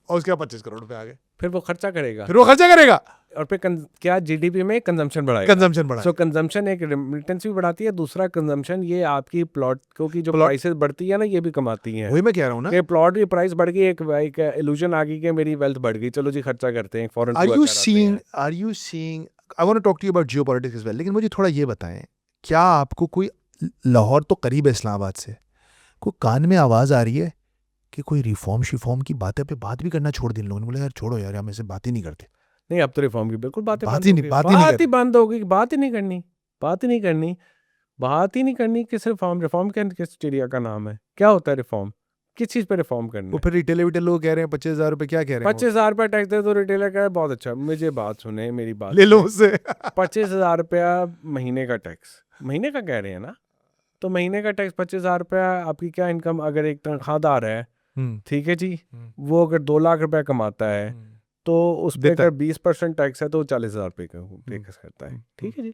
A: और उसके बाद 25 करोड़ रुपए आ गए,
B: फिर वो खर्चा करेगा,
A: फिर वो खर्चा करेगा,
B: और फिर क्या जीडीपी में कंजम्पशन बढ़ाएगा।
A: कंजम्पशन बढ़ा।
B: सो कंजम्पशन एक रेमिटेंस भी बढ़ाती है, दूसरा कंजम्पशन ये आपकी प्लॉट की जो
A: Plot-
B: प्राइसेस बढ़ती है ना, ये भी कमाती हैं।
A: वही मैं कह रहा हूँ ना।
B: कि प्लॉट की प्राइस बढ़ गई, एक इल्यूजन आ गई कि मेरी वेल्थ बढ़ गई, चलो जी खर्चा करते हैं, foreign
A: are you seeing I want to talk to you about geopolitics as well, लेकिन मुझे थोड़ा ये बताएं, क्या आपको कोई, लाहौर तो करीब है इस्लामाबाद से, कोई कान में आवाज़ आ रही है कि कोई रिफॉर्म शिफॉर्म की बातें पे बात भी करना छोड़ दी इन लोगों ने? बोले यार छोड़ो यार, हम ऐसे बात ही नहीं करते।
B: नहीं, अब तो रिफॉर्म की बिल्कुल
A: बात ही नहीं करते।
B: बंद हो गई, बात ही नहीं करनी, बात ही नहीं करनी, बात ही नहीं करनी। किस रिफॉर्म, रिफॉर्म किस चिड़िया का नाम है? क्या होता है रिफॉर्म? किस चीज़ पे रिफॉर्म करना
A: वो
B: है?
A: फिर रिटेलर लोग कह रहे हैं 25,000 रुपये, क्या कह रहे हैं
B: 25,000 रुपया टैक्स दे तो रिटेलर का है बहुत अच्छा। मुझे बात सुने, मेरी बात
A: ले लो
B: सुने।
A: उससे
B: 25,000 रुपया महीने का टैक्स, महीने का कह रहे हैं ना, तो महीने का टैक्स 25,000 रुपया। आपकी क्या इनकम, अगर एक तनख्वाहदार है, ठीक है जी, वो अगर 2 लाख रुपया कमाता है तो उस पर
A: देता
B: अगर 20% टैक्स है तो 40,000 रुपये का टैक्स करता है, ठीक है जी।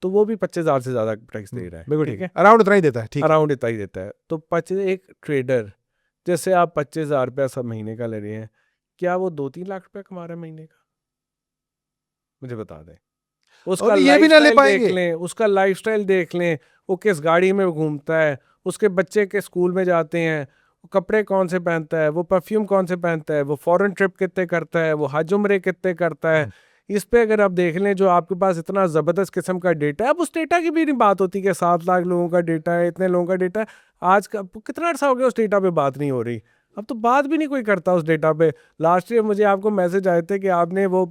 B: तो वो भी 25,000 से ज़्यादा टैक्स दे रहा है,
A: बिल्कुल
B: ठीक है,
A: अराउंड उतना ही देता है, ठीक है।
B: अराउंड इतना ही देता है। तो एक ट्रेडर, जैसे आप 25,000 रुपया सब महीने का ले रहे हैं, क्या वो 2-3 लाख रुपया कमा रहा है महीने का? मुझे बता दें। उसका
A: और ये भी ना ले
B: लाइफस्टाइल
A: पाएंगे।
B: देख लें, उसका लाइफस्टाइल देख लें, वो किस गाड़ी में घूमता है, उसके बच्चे के स्कूल में जाते हैं, वो कपड़े कौन से पहनता है, वो परफ्यूम कौन से पहनता है, वो फॉरेन ट्रिप कितने करता है, वो हज उम्रे कितने करता है। इस पे अगर आप देख लें, जो आपके पास इतना ज़बरदस्त किस्म का डेटा है, अब उस डेटा की भी नहीं बात होती कि 7 लाख लोगों का डेटा है, इतने लोगों का डेटा है। आज का कितना अर्सा हो गया उस डेटा पे बात नहीं हो रही, अब तो बात भी नहीं कोई करता उस डेटा पे। लास्ट ईयर मुझे आपको मैसेज आए थे कि आपने वो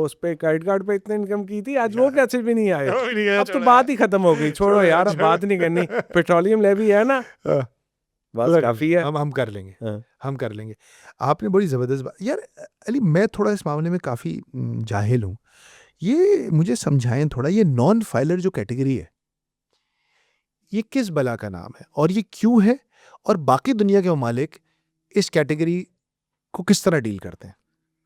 B: उस पे क्रेडिट कार्ड पे इतने इनकम की थी, आज वो मैसेज भी नहीं आए। अब तो बात ही खत्म हो गई, छोड़ो यार, अब बात नहीं करनी। पेट्रोलियम लेवी है ना, बस काफी है।
A: हम कर लेंगे,
B: हाँ।
A: हम कर लेंगे। आपने बड़ी ज़बरदस्त बात यार अली, मैं थोड़ा इस मामले में काफ़ी जाहिल हूँ, ये मुझे समझाएं थोड़ा, ये नॉन फाइलर जो कैटेगरी है, ये किस बला का नाम है और ये क्यों है, और बाकी दुनिया के ममालिक इस कैटेगरी को किस तरह डील करते हैं?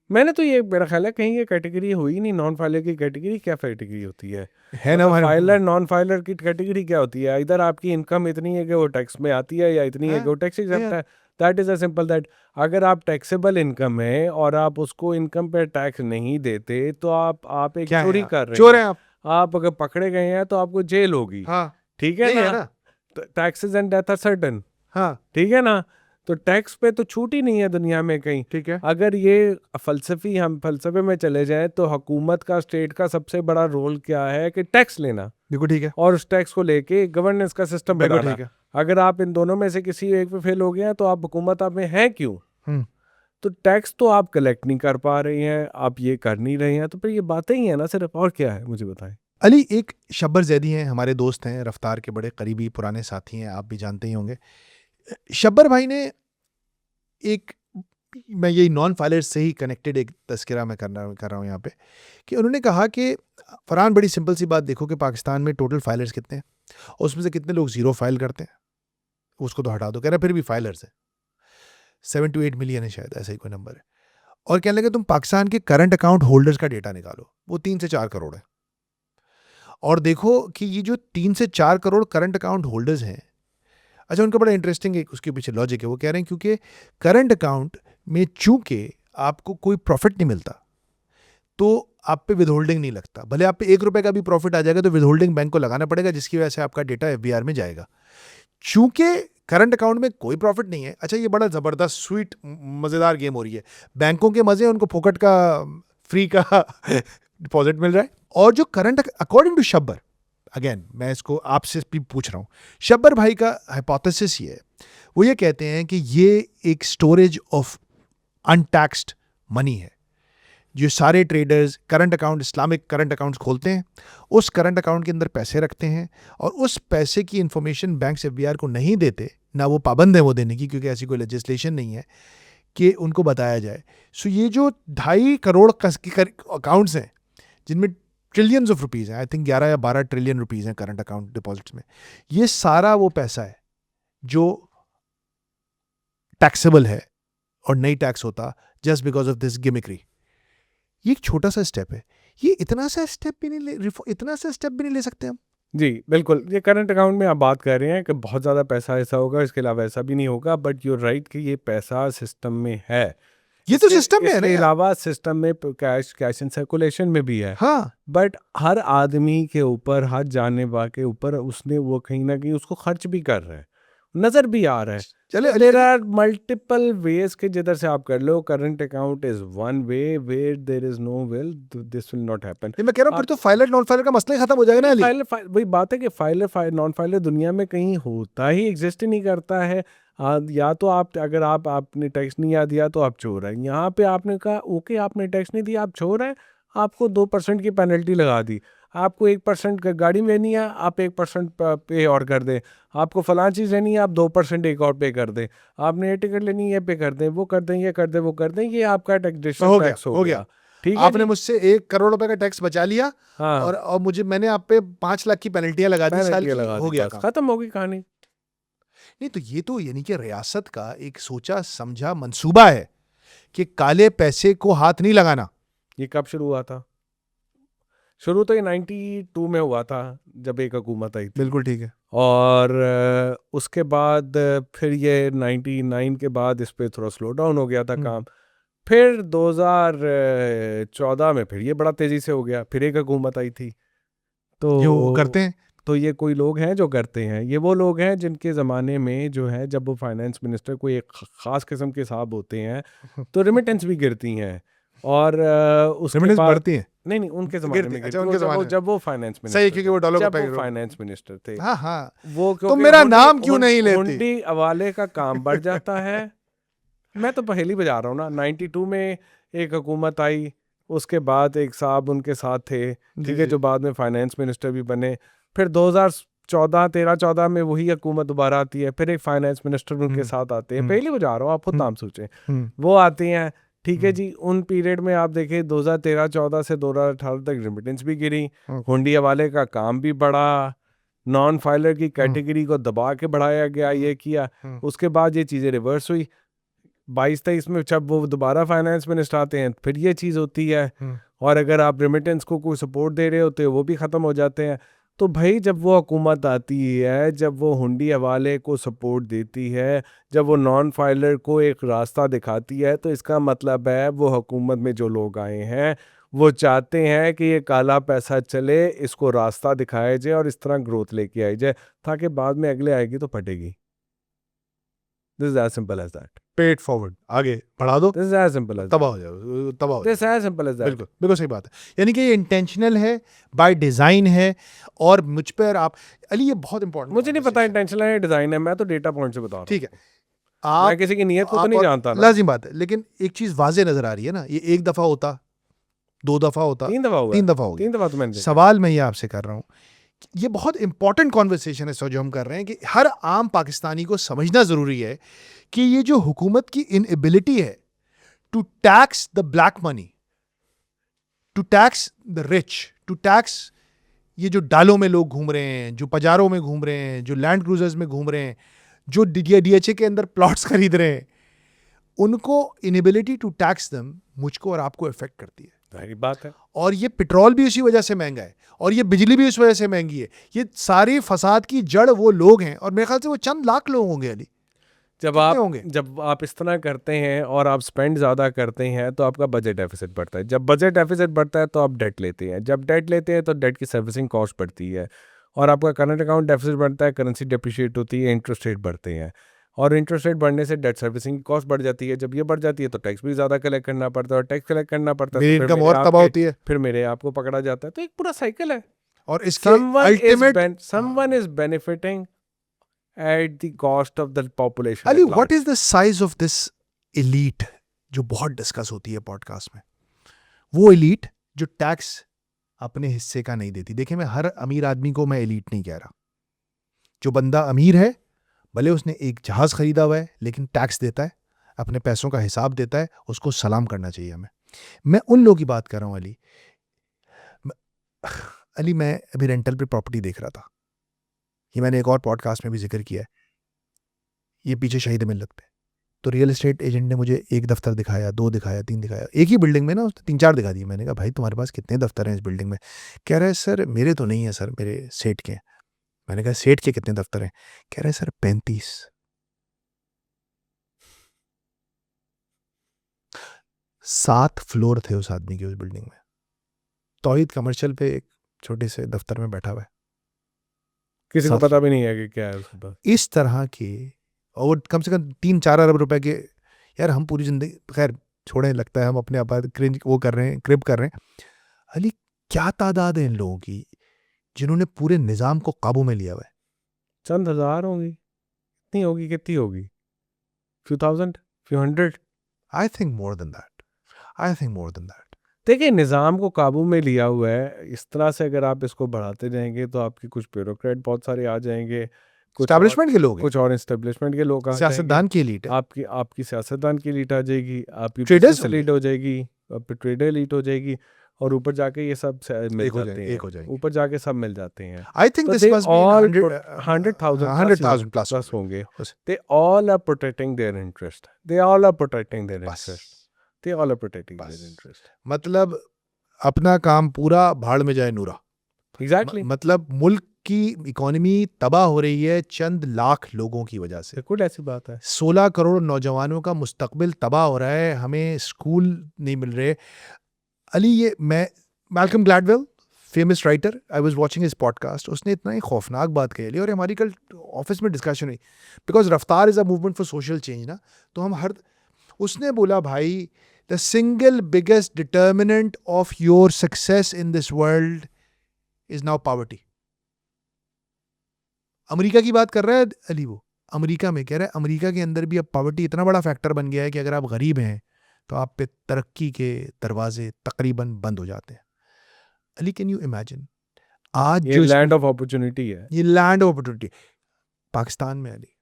B: मैंने तो ये, मेरा ख्याल है कहीं ये कैटेगरी हुई नहीं। नॉन फाइलर की कैटेगरी क्या कैटेगरी होती है
A: ना हमारे-
B: फाइलर नॉन फाइलर की कैटेगरी क्या होती है? इधर आपकी इनकम इतनी है कि वो टैक्स में आती है, या इतनी है
A: हाँ,
B: कि वो टैक्स एग्जेम्प्ट
A: यार।
B: है। That is a simple that. अगर आप टैक्सेबल इनकम है और आप उसको इनकम पे टैक्स नहीं देते तो आप एक
A: क्या है
B: चोरी
A: आप?
B: कर रहे
A: चोर
B: हैं।
A: हैं आप।
B: आप अगर पकड़े गए हैं तो आपको जेल होगी,
A: हाँ,
B: ठीक है
A: यही है
B: ना?
A: ना।
B: Taxes and death are certain,
A: हाँ,
B: ठीक है ना? तो टैक्स पे तो छूट ही नहीं है दुनिया में कहीं।
A: ठीक है।
B: अगर ये हम फलसफे में चले जाएं तो हुकूमत का, स्टेट का सबसे बड़ा रोल क्या है कि टैक्स लेना,
A: बिल्कुल ठीक है,
B: और उस टैक्स को लेके गवर्नेंस का सिस्टम
A: बिल्कुल
B: बनाना।
A: ठीक है।
B: अगर आप इन दोनों में से किसी एक पे फेल हो गए हैं तो आप हुकूमत आप में हैं क्यों?
A: हम्म।
B: तो टैक्स तो आप कलेक्ट नहीं कर पा रहे हैं, आप ये कर नहीं रहे हैं, तो फिर ये बातें ही है ना सिर्फ, और क्या है? मुझे बताएं।
A: अली, एक शब्बर जैदी हैं, हमारे दोस्त हैं, रफ्तार के बड़े करीबी पुराने साथी हैं, आप भी जानते ही होंगे। शब्बर भाई ने एक, मैं यही नॉन फाइलर से ही कनेक्टेड एक तस्करा मैं कर रहा हूँ यहाँ पे, कि उन्होंने कहा कि फरहान, बड़ी सिंपल सी बात देखो कि पाकिस्तान में टोटल फाइलर्स कितने हैं और उसमें से कितने लोग ज़ीरो फाइल करते हैं, उसको तो हटा दो। कह रहे फिर भी फाइलर्स है 7 to 8 मिलियन है शायद, ऐसा ही कोई नंबर है। और कहने लगे तुम पाकिस्तान के करंट अकाउंट होल्डर्स का डेटा निकालो, वो 3 से 4 करोड़ है। और देखो कि ये जो 3 से 4 करोड़ करंट अकाउंट होल्डर्स हैं, अच्छा, उनका बड़ा इंटरेस्टिंग एक उसके पीछे लॉजिक है। वो कह रहे हैं क्योंकि करंट अकाउंट में चूंकि आपको कोई प्रॉफिट नहीं मिलता तो आप पे विदहोल्डिंग नहीं लगता। भले आप पे 1 रुपए का भी प्रॉफिट आ जाएगा तो विदहोल्डिंग बैंक को लगाना पड़ेगा, जिसकी वजह से आपका डेटा एफबीआर में जाएगा। चूंकि करंट अकाउंट में कोई प्रॉफिट नहीं है, अच्छा, ये बड़ा ज़बरदस्त स्वीट मज़ेदार गेम हो रही है। बैंकों के मज़े, उनको फोकट का, फ्री का डिपॉजिट मिल रहा है। और जो current, according to Shabbar, again मैं इसको आपसे भी पूछ रहा हूँ, शब्बर भाई का हाइपोथेसिस ये है, वो ये कहते हैं कि ये एक स्टोरेज ऑफ अनटैक्स्ड मनी है। जो सारे traders current account, Islamic current accounts खोलते हैं, उस करंट अकाउंट के अंदर पैसे रखते हैं और उस पैसे की इंफॉर्मेशन बैंक से एफबीआर को नहीं देते, ना वो पाबंद है वो देने की, क्योंकि ऐसी कोई लेजिस्लेशन नहीं है कि उनको बताया जाए। सो ये जो 2.5 करोड़ अकाउंट्स हैं जिनमें ट्रिलियंस ऑफ रुपीज़ हैं, आई थिंक 11 या 12 ट्रिलियन रुपीज़ हैं करंट अकाउंट डिपॉजिट्स में, ये सारा वो पैसा है जो टैक्सेबल है और नहीं टैक्स होता जस्ट बिकॉज ऑफ दिस गिमिक्री। ये एक छोटा सा स्टेप है, ये इतना सा स्टेप भी नहीं ले सकते हम।
B: जी बिल्कुल, ये करंट अकाउंट में आप बात कर रहे हैं कि बहुत ज़्यादा पैसा ऐसा होगा, इसके अलावा ऐसा भी नहीं होगा, बट यू राइट कि ये पैसा सिस्टम में है।
A: ये तो सिस्टम में है ना
B: इसके
A: यार।
B: अलावा सिस्टम में कैश इन सर्कुलेशन में भी है।
A: हाँ,
B: बट हर आदमी के ऊपर, हर जानलेवा के ऊपर उसने वो कहीं ना कहीं उसको खर्च भी कर रहा है, नजर भी आ रहा है।
A: चले
B: देयर आर मल्टीपल वेज के जिधर से आप कर लो। Current account is one way where there is no will, this will not happen.
A: मैं कह रहा हूँ फिर तो फाइलर नॉन फाइलर का मसला ही खत्म हो जाएगा ना अली।
B: वही बात है कि फाइलर नॉन फाइलर दुनिया में कहीं होता ही, एग्जिस्ट ही नहीं करता है। या तो आप, अगर आपने टैक्स नहीं दिया तो आप चोर हैं। यहाँ पे आपने कहा ओके आपने टैक्स नहीं दिया, आप चोर हैं, आपको 2% की पेनल्टी लगा दी। आपको 1% गाड़ी में लेनी है, आप 1% पे और कर दें, आपको फलां चीज़ लेनी है, आप 2% एक और पे कर दें, आपने ये टिकट लेनी है, ये पे कर दें, वो कर दें, ये कर दें, वो कर दें, ये आपका टैक्सेशन टैक्स हो गया। ठीक है
A: आपने
B: जी?
A: मुझसे 1 करोड़ रुपए का टैक्स बचा लिया
B: हाँ,
A: और मैंने आप पे 5 लाख की पेनल्टियां लगा दी साल
B: पेनल्टी
A: की,
B: लगा
A: हो
B: दी,
A: गया
B: बस
A: काम।
B: खत्म हो गई कहानी।
A: नहीं तो ये तो यानी कि रियासत का एक सोचा समझा मंसूबा है कि काले पैसे को हाथ नहीं लगाना।
B: ये कब शुरू हुआ था? शुरू तो ये 92 में हुआ था, जब एक हुकूमत आई थी।
A: बिल्कुल ठीक है।
B: और उसके बाद फिर ये 99 के बाद इस पे थोड़ा स्लो डाउन हो गया था काम। फिर 2014 में फिर ये बड़ा तेजी से हो गया, फिर एक हुकूमत आई थी।
A: जो करते हैं
B: तो ये कोई लोग हैं जो करते हैं, ये वो लोग हैं जिनके ज़माने में जो है, जब वो फाइनेंस मिनिस्टर कोई एक ख़ास किस्म के साहब होते हैं तो रेमिटेंस भी गिरती हैं। और उसके
A: रेमिटेंस
B: बाद
A: बढ़ती हैं।
B: नहीं उनके ज़माने
A: गिरती,
B: में
A: अच्छा,
B: गिरती,
A: उनके
B: वो
A: ज़माने में।
B: जब वो फाइनेंस
A: सही,
B: मिनिस्टर
A: क्योंकि वो डॉलर
B: जब
A: को
B: वो
A: पैक
B: फाइनेंस मिनिस्टर थे,
A: हाँ हाँ।
B: वो
A: तो
B: क्योंकि
A: मेरा नाम क्यों नहीं लेती?
B: हुंडी हवाले का काम बढ़ जाता है। मैं तो पहली बजा रहा हूँ ना, 92 में एक हुकूमत आई, उसके बाद एक साहब उनके साथ थे, ठीक है,
A: जी।
B: जो बाद में फाइनेंस मिनिस्टर भी बने। फिर 2014 में वही हुकूमत दोबारा आती है, फिर एक फाइनेंस मिनिस्टर उनके साथ आते हैं। पहली बजा रहा हूँ, आप खुद नाम सोचें, वो आते हैं, ठीक है जी। उन पीरियड में आप देखें 2013-14 से 2018 तक रेमिटेंस भी गिरी, हुंडी हवाले का काम भी बढ़ा, नॉन फाइलर की कैटेगरी को दबा के बढ़ाया गया, ये किया। उसके बाद ये चीज़ें रिवर्स हुई 22-23 में, जब वो दोबारा फाइनेंस मिनिस्टर आते हैं, फिर ये चीज़ होती है। और अगर आप रेमिटेंस को कोई सपोर्ट दे रहे होते हैं, वो भी ख़त्म हो जाते हैं। तो भाई जब वो हुकूमत आती है, जब वो हुंडी हवाले को सपोर्ट देती है, जब वो नॉन फाइलर को एक रास्ता दिखाती है, तो इसका मतलब है वो हुकूमत में जो लोग आए हैं वो चाहते हैं कि ये काला पैसा चले, इसको रास्ता दिखाया जाए और इस तरह ग्रोथ लेके आई जाए, ताकि बाद में अगले आएगी तो फटेगी। This is as simple as that.
A: Put forward, आगे बढ़ा दो,
B: this is as simple as
A: तबाह हो जाओ, तबाह हो
B: दिस
A: जाओ।
B: As simple as that.
A: बिल्कुल बिल्कुल सही बात है। यानी कि ये इंटेंशनल है, बाय डिजाइन है। और मुझ पर आप अली, ये बहुत इंपॉर्टेंट,
B: मुझे नहीं पता इंटेंशनल है डिजाइन है, मैं तो डेटा पॉइंट से बता रहा हूँ।
A: ठीक है,
B: मैं
A: आप
B: किसी की नीयत को तो नहीं जानता ना।
A: लाजिम बात है, लेकिन एक चीज वाजे नजर आ रही है ना, ये 1 दफा होता, 2 दफा होता,
B: 3 दफा हुआ
A: 3 दफा हो
B: 3
A: गया।
B: दफा तो मैंने देखा।
A: सवाल मैं ये आपसे कर रहा हूँ, ये बहुत इंपॉर्टेंट कॉन्वर्सेशन है सर जो हम कर रहे हैं, कि हर आम पाकिस्तानी को समझना जरूरी है कि ये जो हुकूमत की इनएबिलिटी है to tax the black money, to tax the rich, to tax ये जो डालों में लोग घूम रहे हैं, जो पजारों में घूम रहे हैं, जो लैंड क्रूजर्स में घूम रहे हैं, जो डीएचए के अंदर प्लॉट्स खरीद रहे हैं, उनको इनएबिलिटी टू टैक्स देम मुझको और आपको इफेक्ट करती है।
B: जाहिर बात है।
A: और ये पेट्रोल भी उसी वजह से महंगा है, और ये बिजली भी उस वजह से महंगी है। ये सारी फसाद की जड़ वो लोग हैं, और मेरे ख्याल से वो चंद लाख लोग होंगे अली।
B: जब आप इस तरह करते हैं और आप स्पेंड ज़्यादा करते हैं, तो आपका बजट डेफिसिट बढ़ता है। जब बजट डेफिसिट बढ़ता है तो आप डेट लेते हैं, जब डेट लेते हैं तो डेट की सर्विसिंग कॉस्ट बढ़ती है, और आपका करंट अकाउंट डेफिसिट बढ़ता है, करेंसी डिप्रिशिएट होती है, इंटरेस्ट रेट बढ़ते हैं, और इंटरेस्ट रेट बढ़ने से डेट सर्विसिंग की कॉस्ट बढ़ जाती है। जब ये बढ़ जाती है तो टैक्स भी ज़्यादा कलेक्ट करना पड़ता है, और टैक्स कलेक्ट करना पड़ता है
A: मेरी
B: तो
A: इनकम और तबाह होती है,
B: फिर मेरे आपको पकड़ा जाता है। तो एक पूरा साइकिल है।
A: और इसके ultimate
B: someone is benefiting at the cost of the population
A: Ali,
B: at large.
A: What is the size of this elite जो बहुत डिस्कस होती है पॉडकास्ट में? वो एलीट जो टैक्स अपने हिस्से का नहीं देती। देखिए, मैं हर अमीर आदमी को मैं एलीट नहीं कह रहा। जो बंदा अमीर है, भले उसने एक जहाज खरीदा हुआ है, लेकिन टैक्स देता है, अपने पैसों का हिसाब देता है, उसको सलाम करना चाहिए हमें। मैं उन लोगों की बात कर रहा हूँ अली। अली, मैं अभी रेंटल पे प्रॉपर्टी देख रहा था, ये मैंने एक और पॉडकास्ट में भी जिक्र किया है, ये पीछे शहीद मिल्लत पे। तो रियल एस्टेट एजेंट ने मुझे एक दफ्तर दिखाया, 2 दिखाया, 3 दिखाया, एक ही बिल्डिंग में ना, उसने 3-4 दिखा दिए। मैंने कहा भाई तुम्हारे पास कितने दफ्तर हैं इस बिल्डिंग में? कह रहा है सर मेरे तो नहीं है सर, मेरे सेठ के हैं। मैंने कहा सेठ के कितने दफ्तर हैं? कह रहा है सर 35। 7 फ्लोर थे उस आदमी के उस बिल्डिंग में। तौहीद कमर्शियल पे एक छोटे से दफ्तर में बैठा हुआ है,
B: किसी को पता भी नहीं है कि क्या है उसके पास।
A: इस तरह के, और कम से कम 3-4 अरब रुपए के। यार हम पूरी जिंदगी, खैर छोड़ें, लगता है हम अपने आप क्रिंज वो कर रहे हैं, क्रिप कर रहे हैं। अली, क्या तादाद है इन लोगों की जिन्होंने पूरे निज़ाम को काबू में लिया हुआ है?
B: चंद हजार होंगी, इतनी होगी, कितनी होगी? few thousand, few hundred।
A: I think more than that, I think more than that.
B: देखिए निज़ाम को काबू में लिया हुआ है, इस तरह से अगर आप इसको बढ़ाते जाएंगे तो आपके कुछ ब्यूरोक्रेट बहुत सारे आ जाएंगे,
A: एस्टैब्लिशमेंट के लोग हैं,
B: कुछ और एस्टेब्लिशमेंट के लोग आ जाएंगे,
A: सियासतदान की एलीट है,
B: आपकी सियासतदान की लीड आ जाएगी, आपकी
A: Traders
B: बिजनेस
A: होंगे।
B: लीड हो जाएगी, आपकी ट्रेडर लीड हो जाएगी, और ऊपर जाके ये सब मिल
A: एक हो
B: जाते
A: जाएंगे,
B: हैं,
A: एक हो जाएंगे।
B: ऊपर जाके सब मिल जाते हैं।
A: आई थिंक
B: तो
A: this
B: they
A: must be
B: all
A: 100,000
B: plus होंगे, they all are protecting their interest, they all are protecting their
A: बस।
B: interest, they all are protecting
A: बस।
B: their interest,
A: मतलब अपना काम पूरा भाड़ में जाए नूरा।
B: exactly,
A: मतलब मुल्क की इकोनॉमी तबाह हो रही है चंद लाख लोगों की वजह से।
B: बिल्कुल ऐसी बात है।
A: 16 करोड़ नौजवानों का मुस्तकबिल तबाह हो रहा है, हमें स्कूल नहीं मिल रहे। अली, ये मैं Malcolm Gladwell, famous writer, I was watching his podcast, उसने इतना ही खौफनाक बात कही ली, और हमारी कल ऑफिस में डिस्कशन हुई, बिकॉज रफ्तार is a movement for social change ना, तो हम हर, उसने बोला भाई the single biggest determinant of your success in this world is now poverty. America की बात कर रहा है अली, वो अमेरिका में कह रहा है, अमेरिका के अंदर भी अब पॉवर्टी इतना बड़ा फैक्टर बन गया है कि अगर आप गरीब हैं तो आप पे तरक्की के दरवाजे तकरीबन बंद हो जाते हैं। अली, कैन यू इमेजिन आज
B: ये
A: जो
B: लैंड ऑफ अपॉर्चुनिटी है।
A: ये लैंड ऑफ अपॉर्चुनिटी पाकिस्तान में, अली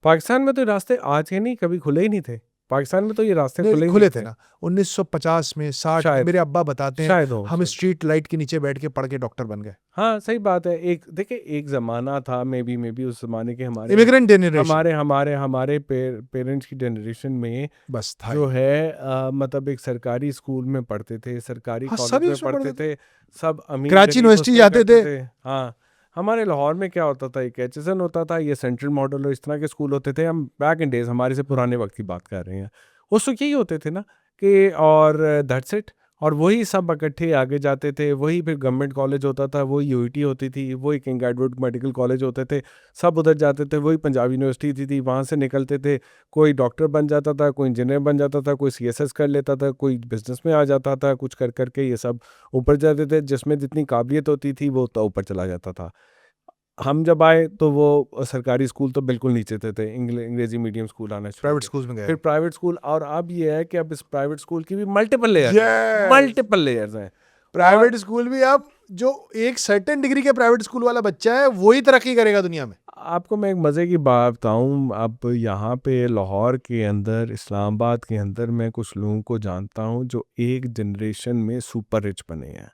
B: पाकिस्तान में तो रास्ते आज के नहीं, कभी खुले ही नहीं थे। पाकिस्तान में तो ये रास्ते खुले ही
A: खुले
B: नहीं
A: थे ना 1950 में 60,
B: शायद।
A: मेरे अब्बा बताते हैं
B: शायद हो,
A: हम
B: शायद।
A: स्ट्रीट लाइट के नीचे बैठ के पढ़ के डॉक्टर बन गए।
B: हाँ सही बात है। एक देखिए एक जमाना था, मे बी उस जमाने के हमारे
A: इमिग्रेंट जनरेशन
B: हमारे पेरेंट्स की जनरेशन में
A: बस था,
B: जो है मतलब एक सरकारी स्कूल में पढ़ते थे, सरकारी
A: हाँ,
B: कॉलेज
A: सभी
B: में
A: उसमें
B: पढ़ते
A: पढ़ते
B: थे, सब अमीर
A: कराची
B: गरीब
A: यूनिवर्सिटी
B: उसमें
A: जाते
B: करते
A: थे।
B: हाँ, हमारे लाहौर में क्या होता था, एक एचएसएन होता था, ये सेंट्रल मॉडल और इस तरह के स्कूल होते थे। हम बैक इन डेज, हमारे से पुराने वक्त की बात कर रहे हैं, उस वक्त यही होते थे ना कि, और दैट्स इट, और वही सब इकट्ठे आगे जाते थे, वही फिर गवर्नमेंट कॉलेज होता था, वही यूईटी होती थी, वही किंग एडवर्ड मेडिकल कॉलेज होते थे, सब उधर जाते थे, वही पंजाब यूनिवर्सिटी थी, वहाँ से निकलते थे, कोई डॉक्टर बन जाता था, कोई इंजीनियर बन जाता था, कोई सीएसएस कर लेता था, कोई बिजनेस में आ जाता था, कुछ कर करके ये सब ऊपर जाते थे, जिसमें जितनी काबिलियत होती थी वो तो ऊपर चला जाता था। हम जब आए तो वो सरकारी स्कूल तो बिल्कुल नीचे थे अंग्रेजी मीडियम स्कूल आना शुरू
A: प्राइवेट
B: किए।
A: स्कूल्स में गए।
B: फिर प्राइवेट स्कूल, और अब ये है कि अब इस प्राइवेट स्कूल की भी मल्टीपल
A: Yes!
B: लेयर्स हैं।
A: प्राइवेट स्कूल भी, अब जो एक सर्टेन डिग्री के प्राइवेट स्कूल वाला बच्चा है वही तरक्की करेगा दुनिया में।
B: आपको मैं एक मज़े की बात बताऊं, अब यहाँ पे लाहौर के अंदर, इस्लामाबाद के अंदर मैं कुछ लोगों को जानता हूँ जो एक जनरेशन में सुपर रिच बने हैं।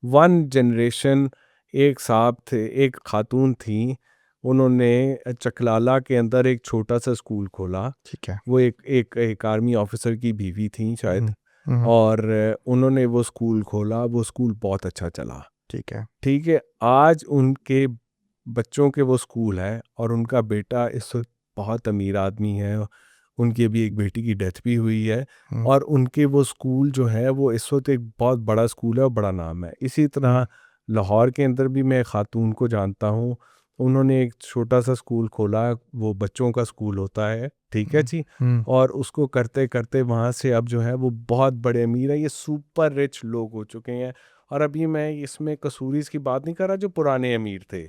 B: वन जनरेशन, एक साहब थे, एक खातून थी, उन्होंने चकलाला के अंदर एक छोटा सा स्कूल खोला।
A: ठीक है।
B: वो एक आर्मी ऑफिसर की बीवी थी शायद, और उन्होंने वो स्कूल खोला, वो स्कूल बहुत अच्छा चला। ठीक है, आज उनके बच्चों के वो स्कूल है, और उनका बेटा इस वक्त बहुत अमीर आदमी है, उनकी अभी एक बेटी की डेथ भी हुई है, और उनके वो स्कूल जो है वो इस वक्त एक बहुत बड़ा स्कूल है और बड़ा नाम है। इसी तरह लाहौर के अंदर भी मैं खातून को जानता हूँ, उन्होंने एक छोटा सा स्कूल खोला, वो बच्चों का स्कूल होता है, ठीक है जी, और उसको करते करते वहाँ से अब जो है वो बहुत बड़े अमीर है, ये सुपर रिच लोग हो चुके हैं। और अभी मैं इसमें कसूरीज की बात नहीं कर रहा जो पुराने अमीर थे,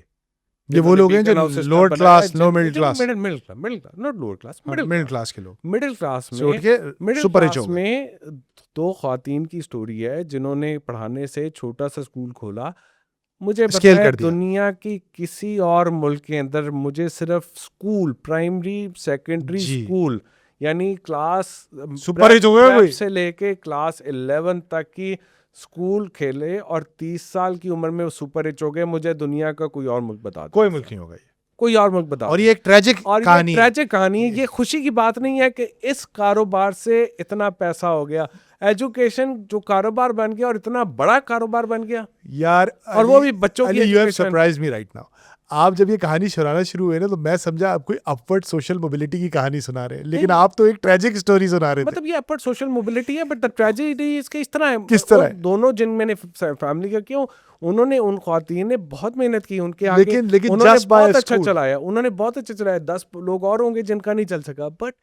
A: ये वो लोग हैं जो lower class, low middle class,
B: not lower class,
A: middle class के लोग,
B: मिडिल क्लास
A: से उठ
B: में,
A: के
B: मिडिल
A: सुपर रिच
B: क्लास
A: हो गए।
B: में दो खातून की स्टोरी है जिन्होंने पढ़ाने से छोटा सा स्कूल खोला। मुझे
A: स्केल
B: बताया
A: कर दिया।
B: दुनिया की किसी और मुल्क के अंदर मुझे सिर्फ स्कूल, प्राइमरी सेकेंडरी
A: जी।
B: स्कूल, यानी क्लास
A: सुपर रिच हो गए
B: प्रेप
A: कोई।
B: से लेके क्लास 11 तक की स्कूल खेले और 30 साल की उम्र में वो सुपर रिच हो गए। मुझे दुनिया का कोई और मुल्क बता दो,
A: कोई मुल्क नहीं होगा ये।
B: कोई और मुल्क बता
A: और
B: दो।
A: ये एक ट्रेजिक
B: और
A: कहानी
B: ये
A: है।
B: ट्रेजिक कहानी है, ये खुशी की बात नहीं है कि इस कारोबार से इतना पैसा हो गया। एजुकेशन जो कारोबार बन गया और इतना बड़ा कारोबार बन गया
A: यार,
B: और वो भी बच्चों की
A: you have
B: education।
A: Surprise me right now. आप जब ये कहानी सुनाना शुरू हुए ना तो मैं समझा आप कोई अपवर्ड सोशल मोबिलिटी की कहानी सुना रहे हैं, लेकिन आप तो एक ट्रेजिक स्टोरी सुना रहे थे।
B: मतलब ये अपवर्ड सोशल मोबिलिटी है, बट द ट्रेजेडी इसके इस तरह है।
A: किस तरह
B: वो
A: है?
B: दोनों जिन मैंने फैमिली का क्यों, उन्होंने, उन ख्वातीन ने बहुत मेहनत की, उनके आगे
A: लेकिन
B: उन्होंने
A: just by
B: बहुत
A: a
B: अच्छा
A: school।
B: चलाया, उन्होंने बहुत अच्छा चलाया। 10 लोग और होंगे जिनका नहीं चल सका, बट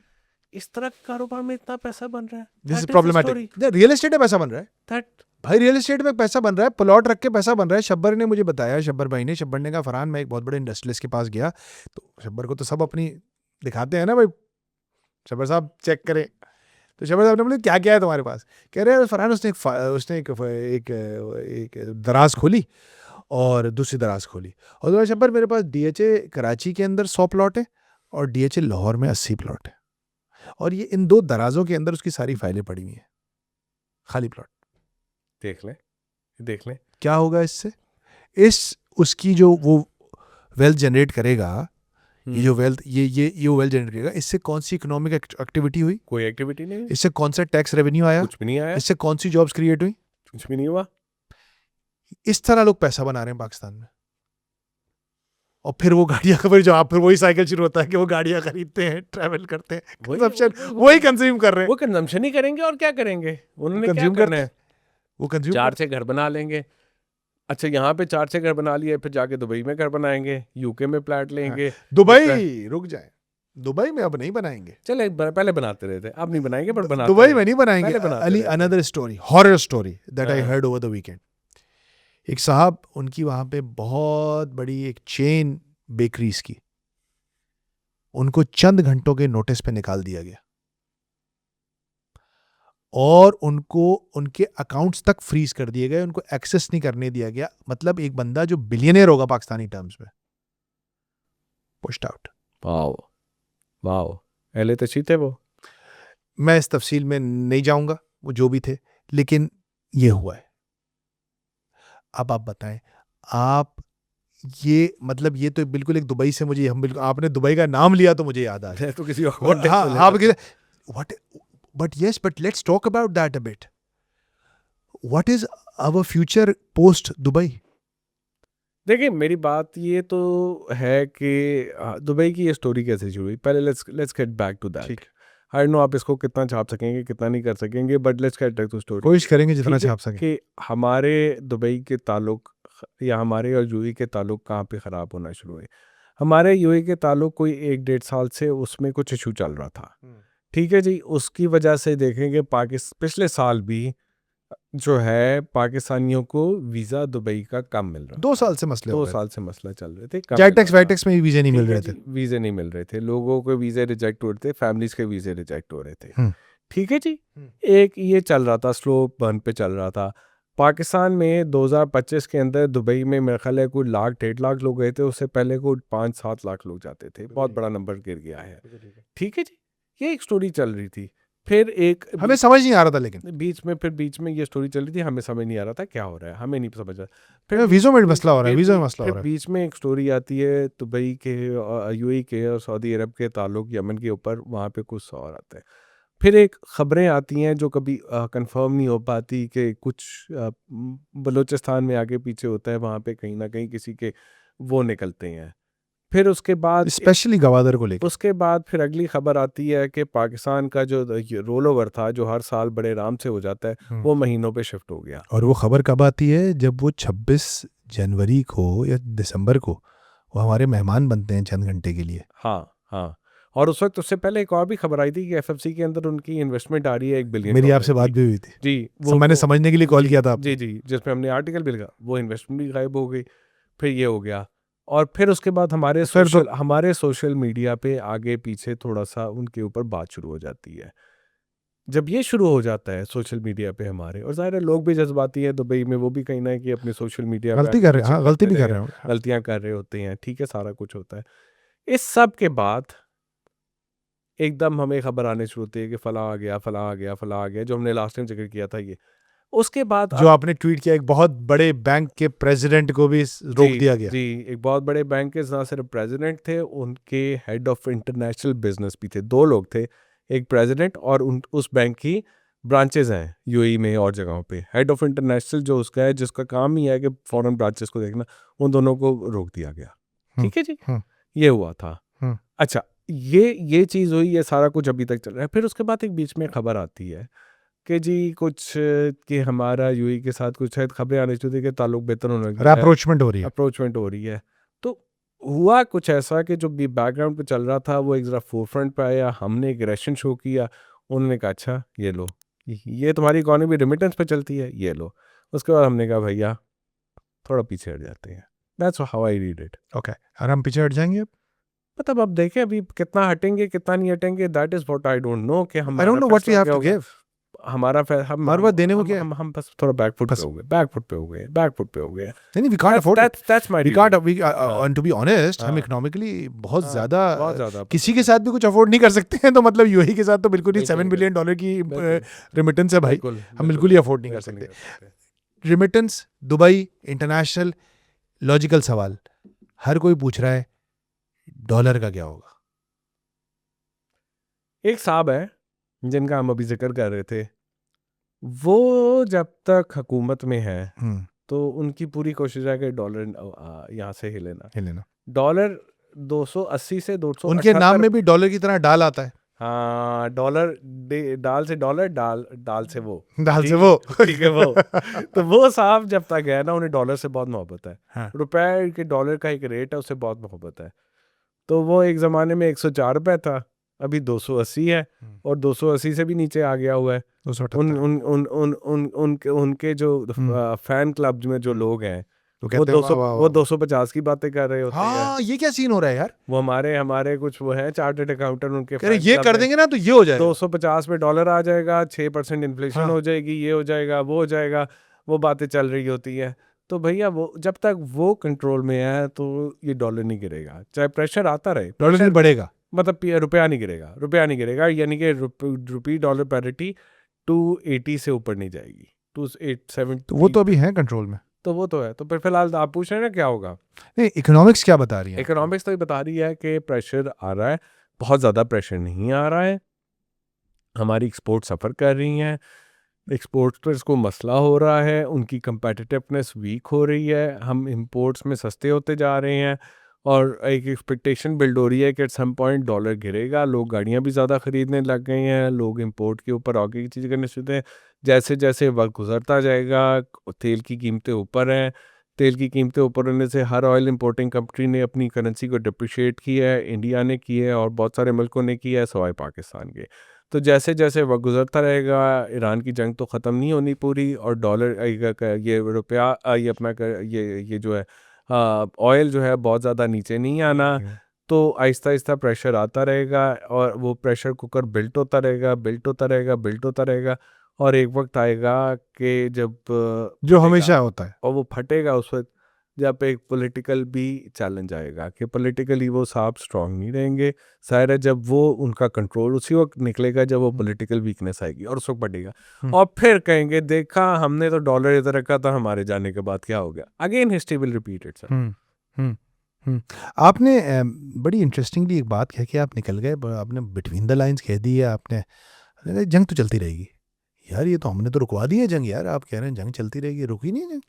B: इस तरह के कारोबार में इतना पैसा बन रहा है।
A: This is problematic. Real estate में पैसा बन रहा है
B: दैट
A: भाई, रियल एस्टेट में पैसा बन रहा है, प्लॉट रख के पैसा बन रहा है। शब्बर ने मुझे बताया, शब्बर भाई ने, शब्बर ने कहा फरहान मैं एक बहुत बड़े इंडस्ट्रियलिस्ट के पास गया, तो शब्बर को तो सब अपनी दिखाते हैं ना भाई, शब्बर साहब चेक करें, तो शहबाज साहब ने बोले क्या क्या है तुम्हारे पास? कह रहे हैं फरहान उसने एक दराज खोली और दूसरी दराज खोली और बोला शब्बर मेरे पास डीएचए कराची के अंदर 100 प्लॉट है और डीएचए लाहौर में 80 प्लॉट है और ये इन दो दराजों के अंदर उसकी सारी फाइलें पड़ी हुई हैं, खाली प्लॉट।
B: देख लें
A: क्या होगा इससे? उसकी जो वो वेल्थ जनरेट करेगा, ये जो वेल्थ ये वेल्थ जनरेट करेगा, इससे कौन सी इकोनॉमिक एक्टिविटी हुई?
B: कोई एक्टिविटी नहीं हुई,
A: इससे कौन सा टैक्स रेवेन्यू आया?
B: कुछ भी नहीं आया,
A: इससे कौन सी जॉब्स क्रिएट हुई?
B: कुछ भी नहीं हुआ।
A: इस तरह लोग पैसा बना रहे हैं पाकिस्तान में। और फिर वो गाड़ियां फिर जो आप फिर वही साइकिल शुरू होता है कि वो गाड़ियां खरीदते हैं, ट्रैवल करते हैं, कंजम्पशन वही कंज्यूम कर रहे हैं।
B: वो कंजम्पशन ही करेंगे और क्या करेंगे, उन्होंने क्या
A: कंज्यूम
B: करना है?
A: वो कंज्यूम
B: 4 से घर बना लेंगे। अच्छा, यहाँ पे 4 से घर बना लिए, फिर जाके दुबई में घर बनाएंगे, यूके में फ्लैट लेंगे।
A: दुबई रुक जाए, दुबई में अब नहीं बनाएंगे।
B: चले पहले बनाते रहे थे, अब नहीं बनाएंगे, पर बनाते
A: दुबई
B: रहे।
A: में नहीं बनाएंगे।
B: पहले बनाते
A: अली
B: रहे थे।
A: Another story, horror story that I
B: हाँ।
A: Heard over the weekend. एक साहब, उनकी वहां पे बहुत बड़ी एक चेन बेकरीज की, उनको चंद घंटों के नोटिस पे निकाल दिया गया और उनको उनके अकाउंट्स तक फ्रीज कर दिए गए, उनको एक्सेस नहीं करने दिया गया। मतलब एक बंदा जो बिलियनियर होगा पाकिस्तानी टर्म्स में, पुश्ड आउट।
B: वाओ, एले तशी थे वो।
A: मैं इस तफसील में नहीं जाऊंगा, वो जो भी थे, लेकिन ये हुआ है। अब आप बताएं, आप ये मतलब ये तो बिल्कुल एक दुबई से मुझे हम बिल्कुल आपने दुबई का नाम लिया तो मुझे याद आ गया।
B: तो किसी और
A: हाँ, what but yes, but let's talk about that a bit. What is our future post Dubai?
B: देखिए, मेरी बात ये तो है कि दुबई की ये स्टोरी कैसे शुरू हुई। पहले let's get back to that. I know आप इसको कितना छाप सकेंगे, कितना नहीं कर सकेंगे, but let's get back to story.
A: कोशिश करेंगे जितना छाप सकें।
B: कि हमारे दुबई के ताल्लुक या हमारे और यूएई के ताल्लुक कहाँ पे ख़राब होना शुरू हुए। हमारे यूएई के ताल्लुक कोई 1-1.5 साल से उसमें कुछ इशू चल रहा था, ठीक है जी। उसकी वजह से देखेंगे पिछले साल भी जो है पाकिस्तानियों को वीज़ा दुबई का कम मिल रहा
A: 2 साल से मसले
B: 2
A: हो रहे
B: साल से मसला चल रहे थे।
A: जैटेक्स वाइटेक्स में भी वीजे नहीं मिल रहे थे।
B: वीज़े नहीं मिल रहे थे, लोगों के वीज़े रिजेक्ट हो रहे थे, फैमिलीज के वीज़े रिजेक्ट हो रहे थे, ठीक है जी। एक ये चल रहा था, स्लो बर्न पे चल रहा था। पाकिस्तान में 2025 के अंदर दुबई में मेरे ख्याल है कोई 1.5 लाख लोग गए थे, उससे पहले कोई 5-7 लाख लोग जाते थे। बहुत बड़ा नंबर गिर गया है, ठीक है जी। ये एक स्टोरी चल रही थी। फिर एक
A: हमें समझ नहीं आ रहा था, लेकिन
B: बीच में ये स्टोरी चल रही थी, हमें समझ नहीं आ रहा था क्या हो रहा है, हमें नहीं समझ रहा। फिर
A: वीज़ों में मसला हो रहा है, वीज़ा में मसला हो रहा है।
B: बीच में एक स्टोरी आती है दुबई के, यूएई के और सऊदी अरब के ताल्लुक यमन के ऊपर, वहाँ पे कुछ और आते हैं। फिर एक ख़बरें आती हैं जो कभी कंफर्म नहीं हो पाती कि कुछ बलूचिस्तान में आगे पीछे होता है, वहाँ पे कहीं ना कहीं किसी के वो निकलते हैं। फिर उसके बाद
A: स्पेशली गवादर को लेकर
B: उसके बाद फिर अगली खबर आती है कि पाकिस्तान का जो रोल ओवर था, जो हर साल बड़े आराम से हो जाता है, वो महीनों पे शिफ्ट हो गया।
A: और वो खबर कब आती है? जब वो 26 जनवरी को या दिसंबर को वो हमारे मेहमान बनते हैं चंद घंटे के लिए।
B: हाँ। और उस वक्त उससे पहले एक और भी खबर आई थी कि एफएफसी के अंदर उनकी इन्वेस्टमेंट आ रही है $1 बिलियन।
A: मेरी आपसे बात भी हुई थी
B: जी,
A: मैंने समझने के लिए कॉल किया था
B: जी, जिसमें हमने आर्टिकल भी लिखा, वो इन्वेस्टमेंट भी गायब हो गई। फिर ये हो गया, और फिर उसके बाद हमारे सोशल मीडिया पे आगे पीछे थोड़ा सा उनके ऊपर बात शुरू हो जाती है। जब ये शुरू हो जाता है सोशल मीडिया पे हमारे, और ज़ाहिर है लोग भी जज्बाती हैं दुबई में, वो भी कहीं ना कहीं अपने सोशल मीडिया
A: गलती कर रहे हैं, गलती भी कर रहे हैं,
B: गलतियां कर रहे होते हैं, ठीक है, सारा कुछ होता है। इस सब के बाद एकदम हमें खबर आने शुरू होती है कि फला आ गया, जो हमने लास्ट टाइम जिक्र किया था। ये उसके बाद
A: जो आपने ट्वीट किया, एक बहुत बड़े बैंक के प्रेसिडेंट को भी रोक दिया गया।
B: जी, एक बहुत बड़े बैंक के ना सिर्फ प्रेसिडेंट थे, उनके हेड ऑफ इंटरनेशनल बिजनेस भी थे। 2 लोग थे, एक प्रेसिडेंट और उस बैंक की ब्रांचेस हैं यूएई में और जगहों पे। हेड ऑफ इंटरनेशनल जो उसका है, जिसका काम ही है कि फॉरेन ब्रांचेस को देखना, उन दोनों को रोक दिया गया, ठीक है जी। ये हुआ था। अच्छा, ये चीज़ हुई, ये सारा कुछ अभी तक चल रहा है। फिर उसके बाद एक बीच में खबर आती है कि जी कुछ कि हमारा यूएई के साथ कुछ शायद खबरें आने चाहिए कि ताल्लुक बेहतर होने लगे,
A: अप्रोचमेंट हो रही है।
B: तो हुआ कुछ ऐसा कि जो भी बैकग्राउंड पे चल रहा था वो एक ज़रा फोरफ्रंट पे आया। हमने एक एग्रेशन शो किया, उन्होंने कहा अच्छा ये लो, ये तुम्हारी इकॉनमी रिमिटेंस पे चलती है, ये लो। उसके बाद हमने कहा भैया थोड़ा पीछे हट जाते हैं। That's how I read it.
A: Okay, और हम पीछे हट जाएंगे अब।
B: मतलब अब देखें अभी कितना हटेंगे कितना नहीं हटेंगे, that is what I don't know कि
A: आई
B: हमारा
A: डोंट नो व्हाट वी
B: फैसला
A: हैव
B: क्या
A: टू
B: होगा।
A: गिव।
B: हमारा
A: हमारे पास देने को क्या है?
B: हम बस थोड़ा बैकफुट
A: बस-
B: पे हो गए, बैकफुट पे हो गए, बैकफुट पे हो गए।
A: नहीं, we can't afford it.
B: That's my
A: we can't,
B: हाँ।
A: एंड टू बी ऑनेस्ट, हम
B: हाँ।
A: इकोनॉमिकली बहुत
B: हाँ,
A: ज्यादा
B: बहुत ज्यादा
A: किसी के साथ भी कुछ अफोर्ड नहीं कर सकते हैं, तो मतलब यूएई के साथ तो बिल्कुल ही
B: बिल्कुल
A: $7
B: नहीं
A: बिलियन डॉलर की
B: बिल्कुल
A: रेमिटेंस है भाई।
B: बिल्कुल
A: हम बिल्कुल ही अफोर्ड नहीं कर
B: बिल्कुल
A: सकते। रेमिटेंस, दुबई, इंटरनेशनल, लॉजिकल सवाल, हर कोई पूछ रहा है डॉलर का क्या होगा।
B: एक साहब है जिनका हम अभी जिक्र कर रहे थे, वो जब तक हुकूमत में है तो उनकी पूरी कोशिश है कि डॉलर यहाँ से हिले ना।
A: हिले ना।
B: डॉलर 280 से 278
A: उनके नाम में भी डॉलर की तरह डाल आता है।
B: हाँ, डॉलर डाल से डॉलर, डाल से वो,
A: डाल से
B: ठीक-
A: वो।
B: ठीक है वो। तो वो साहब जब तक है ना, उन्हें डॉलर से बहुत मोहब्बत है।
A: हाँ।
B: रुपए के डॉलर का एक रेट है, उससे बहुत मोहब्बत है। तो वो एक ज़माने में 104 रुपए था, अभी 280 है, और 280 से भी नीचे आ गया हुआ है। उन
A: 278।
B: उन उन उन उन उनके उनके जो फैन क्लब में जो लोग हैं,
A: तो
B: वो
A: कहते हैं, वाह, वाह,
B: वो
A: वाह।
B: 250 की बातें कर रहे होते हैं।
A: हाँ, ये क्या सीन हो रहा है यार?
B: वो हमारे कुछ वो हैं चार्टर्ड अकाउंटेंट, उनके
A: कह रहे
B: fan
A: ये
B: club
A: कर
B: में
A: देंगे ना तो ये हो जाएगा।
B: 250 में डॉलर आ जाएगा, 6% इन्फ्लेशन
A: हाँ।
B: हो जाएगी, ये हो जाएगा, वो हो जाएगा, वो बातें चल रही होती है। तो भैया वो जब तक वो कंट्रोल में है तो ये डॉलर नहीं गिरेगा, चाहे प्रेशर आता रहे।
A: डॉलर नहीं
B: प्रेशर
A: बढ़ेगा।
B: मतलब रुपया नहीं गिरेगा, रुपया नहीं गिरेगा, यानी कि रुपी डॉलर पैरिटी 280 से ऊपर नहीं जाएगी, 287।
A: तो वो तो अभी है कंट्रोल में।
B: तो वो तो है। तो फिर फिलहाल आप पूछ रहे हैं ना क्या होगा।
A: नहीं, इकोनॉमिक्स क्या बता रही है?
B: इकोनॉमिक्स तो ये बता रही है कि प्रेशर आ रहा है, बहुत ज़्यादा प्रेशर नहीं आ रहा है, हमारी एक्सपोर्ट सफ़र कर रही हैं, एक्सपोर्टर्स को मसला हो रहा है, उनकी कंपेटिटिवनेस वीक हो रही है, हम इंपोर्ट्स में सस्ते होते जा रहे हैं, और एक एक्सपेक्टेशन बिल्ड हो रही है कि एट सम पॉइंट डॉलर गिरेगा, लोग गाड़ियां भी ज़्यादा ख़रीदने लग गए हैं, लोग इंपोर्ट के ऊपर आगे की चीज़ें करने शुरू हैं। जैसे जैसे वक्त गुजरता जाएगा, तेल की कीमतें ऊपर हैं, तेल की कीमतें ऊपर होने से हर ऑयल इंपोर्टिंग कंपनी ने अपनी करेंसी को डिप्रिशिएट किया है, इंडिया ने की है और बहुत सारे मुल्कों ने किया है सवाए पाकिस्तान के। तो जैसे जैसे वक्त गुजरता रहेगा, ईरान की जंग तो ख़त्म नहीं होनी पूरी, और डॉलर ये रुपया ये अपना ये जो है ऑयल जो है बहुत ज़्यादा नीचे नहीं आना। तो आहिस्ता आहिस्ता प्रेशर आता रहेगा, और वो प्रेशर कुकर बिल्ट होता रहेगा, बिल्ट होता रहेगा, बिल्ट होता रहेगा, और एक वक्त आएगा कि जब
A: जो
B: फटेगा,
A: हमेशा होता है।
B: और वो फटेगा उस वक्त जब एक पॉलिटिकल भी चैलेंज आएगा कि पॉलिटिकली वो साहब स्ट्रांग नहीं रहेंगे। शायद है जब वो उनका कंट्रोल उसी वक्त निकलेगा जब वो पॉलिटिकल वीकनेस आएगी, और उस वक्त बढ़ेगा, और फिर कहेंगे देखा हमने तो डॉलर इधर रखा था, हमारे जाने के बाद क्या हो गया। Again history will repeat itself.
A: आपने बड़ी इंटरेस्टिंगली एक बात कह के आप निकल गए, आपने बिटवीन द लाइंस कह दी है आपने, अरे जंग तो चलती रहेगी यार, ये तो हमने तो रुकवा दी है जंग यार, आप कह रहे हैं जंग चलती रहेगी, रुकी नहीं जंग।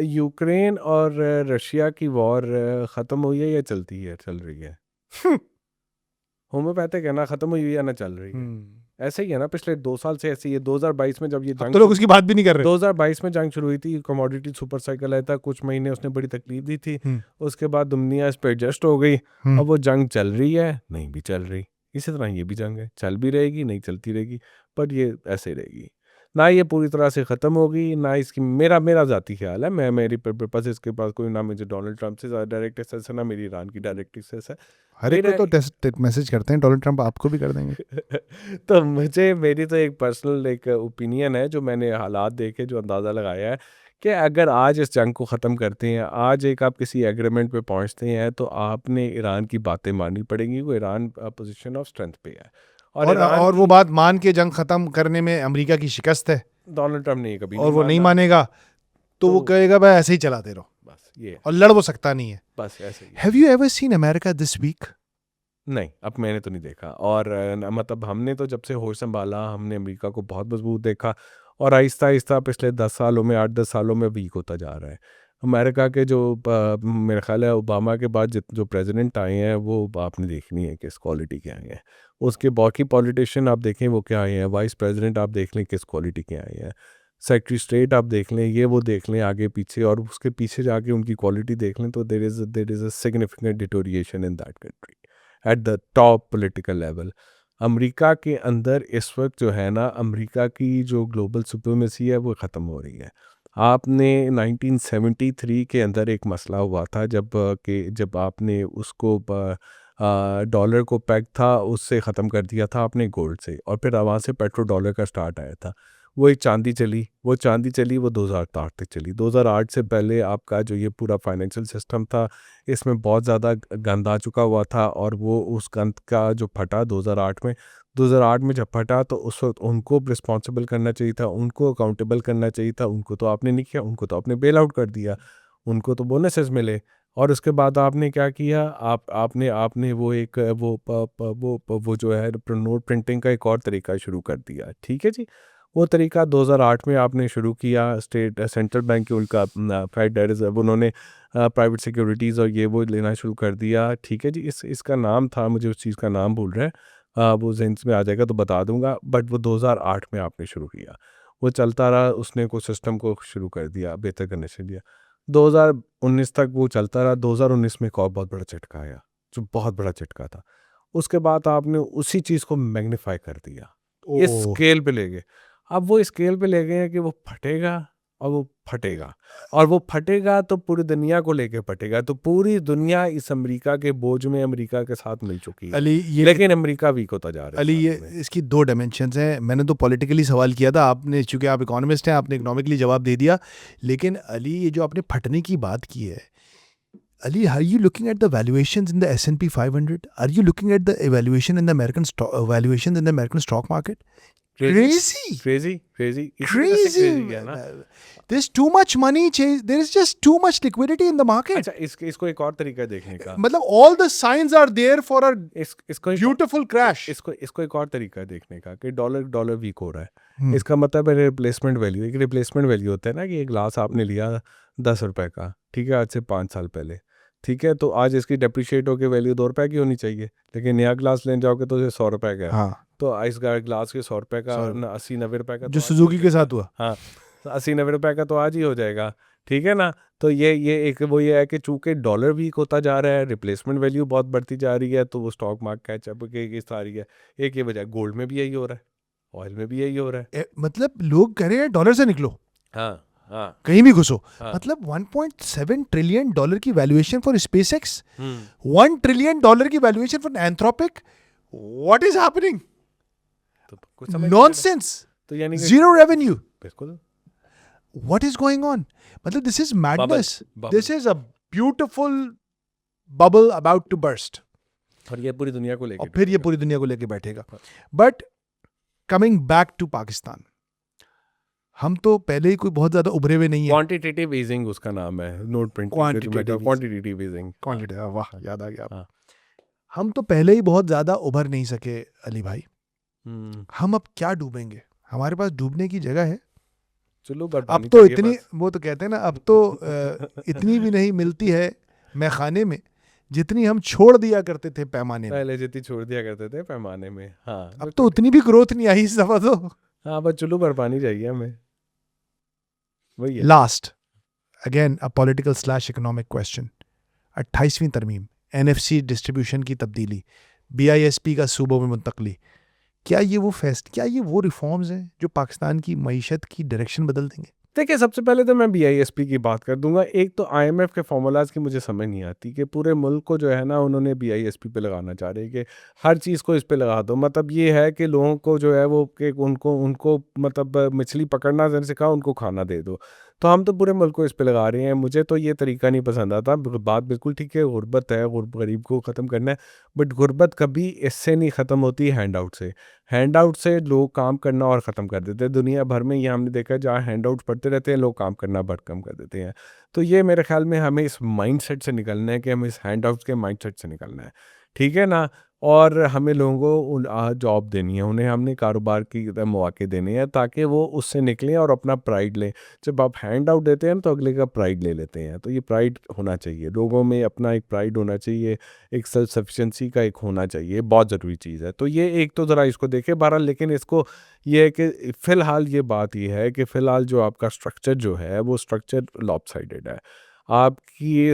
B: यूक्रेन और रशिया की वॉर ख़त्म हुई है या चलती है, चल रही है? होम्योपैथिक है ना, ख़त्म हुई है या ना चल रही है। ऐसे ही है ना, पिछले 2 साल से ऐसे ही है। 2022 में जब ये
A: अब
B: जंग
A: तो लोग उसकी बात भी नहीं कर रहे।
B: 2022 में जंग शुरू हुई थी, कमोडिटी सुपर साइकिल आया था, कुछ महीने उसने बड़ी तकलीफ दी थी, उसके बाद दुनिया इस पर एडजस्ट हो गई। अब वो जंग चल रही है, नहीं भी चल रही, इसी तरह ये भी जंग है, चल भी रहेगी, नहीं चलती रहेगी, पर ये ऐसे रहेगी, ना ये पूरी तरह से ख़त्म होगी, ना इसकी मेरा ज़ाती ख्याल है, मेरी पर्पस इसके पास कोई, ना मुझे डोनाल्ड ट्रंप से डायरेक्ट एक्सेस है, ना मेरी ईरान की डायरेक्ट एक्सेस है।
A: हर एक को तो मैसेज करते हैं, डोनाल्ड ट्रंप आपको भी कर देंगे।
B: तो मेरी तो एक पर्सनल एक ओपिनियन है, जो मैंने हालात देखे जो अंदाज़ा लगाया है कि अगर आज इस जंग को ख़त्म करते हैं, आज एक आप किसी एग्रीमेंट पे पहुंचते हैं, तो आपने ईरान की बातें माननी पड़ेंगी। वो ईरान पोजीशन ऑफ स्ट्रेंथ पे है,
A: और वो बात मान के जंग खत्म करने में अमेरिका की शिकस्त है,
B: डोनाल्ड ट्रंप ने कभी
A: और वो नहीं मानेगा, तो वो कहेगा भाई ऐसे ही चलाते रहो,
B: बस ये,
A: और लड़ वो सकता नहीं है,
B: बस ऐसे ही।
A: Have you ever seen America this week?
B: नहीं, अब मैंने तो नहीं देखा, और मतलब हमने तो जब से होश संभाला, हमने अमेरिका को बहुत मजबूत देखा, और आहिस्ता आहिस्ता पिछले 10 सालों में, 8-10 सालों में वीक होता जा रहा है। अमेरिका के जो मेरा ख्याल है ओबामा के बाद जो प्रेसिडेंट आए हैं, वो आपने देखनी है किस क्वालिटी के आए हैं। उसके बाकी पॉलिटिशियन आप देखें वो क्या आए हैं, वाइस प्रेसिडेंट आप देख लें किस क्वालिटी के आए हैं, सेक्रेटरी स्टेट आप देख लें, ये वो देख लें आगे पीछे, और उसके पीछे जाके उनकी क्वालिटी देख लें, तो there is a significant deterioration in that country at the top political level. America के अंदर इस वक्त जो है ना, अमेरिका की जो ग्लोबल सुप्रीमेसी है वो ख़त्म हो रही है। आपने 1973 के अंदर एक मसला हुआ था जब आपने उसको डॉलर को पेग था उससे ख़त्म कर दिया था आपने गोल्ड से, और फिर वहाँ से पेट्रो डॉलर का स्टार्ट आया था। वो एक चांदी चली, वो 2008 तक चली। 2008 से पहले आपका जो ये पूरा फाइनेंशियल सिस्टम था इसमें बहुत ज़्यादा गंद आ चुका हुआ था, और वो उस गंद का जो फटा 2008 में जब फटा तो उस वक्त उनको रिस्पॉन्सिबल करना चाहिए था, उनको अकाउंटेबल करना चाहिए था। उनको तो आपने नहीं किया, उनको तो आपने बेल आउट कर दिया, उनको तो बोनसेस मिले। और उसके बाद आपने क्या किया, आपने वो एक वो जो है नोट प्रिंटिंग का एक और तरीका शुरू कर दिया। ठीक है जी, वो तरीका 2008 में आपने शुरू किया। सेंट्रल बैंक के उनका फेडरल रिजर्व उन्होंने प्राइवेट सिक्योरिटीज़ और ये वो लेना शुरू कर दिया। ठीक है जी, इसका नाम था, मुझे उस चीज़ का नाम भूल रहा है, वो ज़हन में आ जाएगा तो बता दूंगा। बट वो 2008 में आपने शुरू किया, वो चलता रहा, उसने को सिस्टम को शुरू कर दिया, बेहतर करने से दिया। 2019 तक वो चलता रहा। 2019 में एक और बहुत बड़ा झटका आया, जो बहुत बड़ा झटका था। उसके बाद आपने उसी चीज़ को मैग्नीफाई कर दिया, इस स्केल पे ले गए। अब वो स्केल पे ले गए हैं कि वो फटेगा, और वो फटेगा, और वो फटेगा तो पूरी दुनिया को लेके फटेगा। तो पूरी दुनिया इस अमेरिका के बोझ में अमेरिका के साथ मिल चुकी है,
A: अली ये
B: लेकिन अमेरिका वीक होता जा रहा है।
A: अली
B: इस
A: ये
B: बारे में।
A: इसकी दो डायमेंशंस हैं। मैंने तो पॉलिटिकली सवाल किया था, आपने चूंकि आप इकोनॉमिस्ट हैं आपने इकोनॉमिकली जवाब दे दिया। लेकिन अली ये जो आपने फटने की बात की है, Ali are you looking at the valuations in the S&P 500? Are you looking at the valuation in the American valuation in the American stock market? Crazy.
B: Crazy
A: Crazy.
B: है ना।
A: There's too much money. There is just too much liquidity in the market.
B: अच्छा, इसको एक और तरीका देखने का,
A: मतलब all the signs are there for a
B: इसको
A: beautiful crash.
B: इसको एक और तरीका देखने का कि डॉलर वीक हो रहा है।
A: हम्म।
B: इसका मतलब है रिप्लेसमेंट वैल्यू। एक रिप्लेसमेंट वैल्यू होता है ना कि एक ग्लास आपने लिया 10 रुपए का, ठीक है, आज से 5 साल पहले, ठीक है, तो आज इसकी डेप्रिशिएट होकर वैल्यू 2 रुपए की होनी चाहिए, लेकिन नया ग्लास लेने जाओगे तो ये 100 रुपए का है।
A: हाँ,
B: तो इस ग्लास के 100 रुपए का 80-90 रुपए का
A: जो
B: तो आज
A: सुजुकी के साथ हुआ।
B: हाँ, 80-90 रुपए का तो आज ही हो जाएगा। ठीक है ना। तो ये एक वो ये है कि चूंकि डॉलर वीक होता जा रहा है, रिप्लेसमेंट वैल्यू बहुत बढ़ती जा रही है, तो वो स्टॉक मार्केट कैचअप की आ रही है। एक ये वजह, गोल्ड में भी यही हो रहा है, ऑयल में भी यही हो रहा है।
A: मतलब लोग कह रहे हैं डॉलर से निकलो,
B: हाँ हाँ
A: कहीं भी घुसो।
B: हाँ।
A: मतलब 1.7 ट्रिलियन डॉलर की valuation for SpaceX,
B: hmm.
A: 1 trillion dollar की valuation for Anthropic. What is happening?
B: तो कुछ समझ नहीं आ रहा।
A: नॉनसेंस,
B: तो यानी कि
A: जीरो रेवेन्यू।
B: बिल्कुल
A: What is going on? मतलब this is madness.
B: bubble.
A: This is a beautiful bubble about to burst.
B: और ये पूरी दुनिया को लेके
A: और फिर ये पूरी दुनिया को लेके बैठेगा। But coming back to Pakistan, हम तो पहले ही कोई बहुत ज्यादा उभरे हुए नहीं है।
B: क्वांटिटेटिव ईजिंग उसका नाम है, नोट प्रिंटिंग। Quantitative easing.
A: वाह, याद आ गया।
B: हाँ।
A: हम तो पहले ही बहुत ज्यादा उभर नहीं सके अली भाई।
B: हम्म।
A: हम अब क्या डूबेंगे? हमारे पास डूबने की जगह है।
B: चलो
A: अब तो इतनी, वो तो कहते हैं ना, अब तो इतनी भी नहीं मिलती है मैखाने में जितनी हम छोड़ दिया करते थे पैमाने में।
B: पहले जितनी छोड़ दिया करते थे पैमाने में। हाँ,
A: अब तो उतनी भी ग्रोथ नहीं आई इस दफा तो।
B: हाँ, बस चुल्लू पर पानी चाहिए हमें, वही है।
A: Last again a political slash economic question. 28वीं तरमीम, NFC डिस्ट्रीब्यूशन की तब्दीली, BISP का सूबों में मुंतकली, क्या ये वो रिफॉर्म्स हैं जो पाकिस्तान की मईशत की डायरेक्शन बदल देंगे?
B: देखिए, सबसे पहले तो मैं BISP की बात कर दूंगा। एक तो IMF के फॉर्मूलाज की मुझे समझ नहीं आती कि पूरे मुल्क को जो है ना उन्होंने BISP पे लगाना चाह रहे हैं कि हर चीज़ को इस पे लगा दो। मतलब ये है कि लोगों को जो है वो कि उनको मतलब मछली पकड़ना जैसे सिखाओ, उनको खाना दे दो। तो हम तो पूरे मुल्क को इस पे लगा रहे हैं। मुझे तो ये तरीका नहीं पसंद आता। बात बिल्कुल ठीक है, गुर्बत है, गरीब को ख़त्म करना है, बट गुर्बत कभी इससे नहीं ख़त्म होती, हैंड आउट से। हैंड आउट से लोग काम करना और ख़त्म कर देते हैं। दुनिया भर में ये हमने देखा है, जहाँ हैंड आउट्स पढ़ते रहते हैं लोग काम करना बहुत कम कर देते हैं। तो ये मेरे ख्याल में हमें इस माइंडसेट से निकलना है कि हमें इस हैंड आउट्स के माइंडसेट से निकलना है, ठीक है ना। और हमें लोगों को जॉब देनी है, उन्हें हमने कारोबार की मौके देने हैं ताकि वो उससे निकलें और अपना प्राइड लें। जब आप हैंड आउट देते हैं तो अगले का प्राइड ले लेते हैं। तो ये प्राइड होना चाहिए लोगों में, अपना एक प्राइड होना चाहिए, एक सेल्फ सफिशेंसी का एक होना चाहिए, बहुत ज़रूरी चीज़ है। तो ये एक तो ज़रा इसको देखें बहरहाल। लेकिन इसको ये है कि फ़िलहाल ये बात ये है कि फ़िलहाल जो आपका स्ट्रक्चर जो है वो स्ट्रक्चर लॉपसाइडेड है। आपकी ये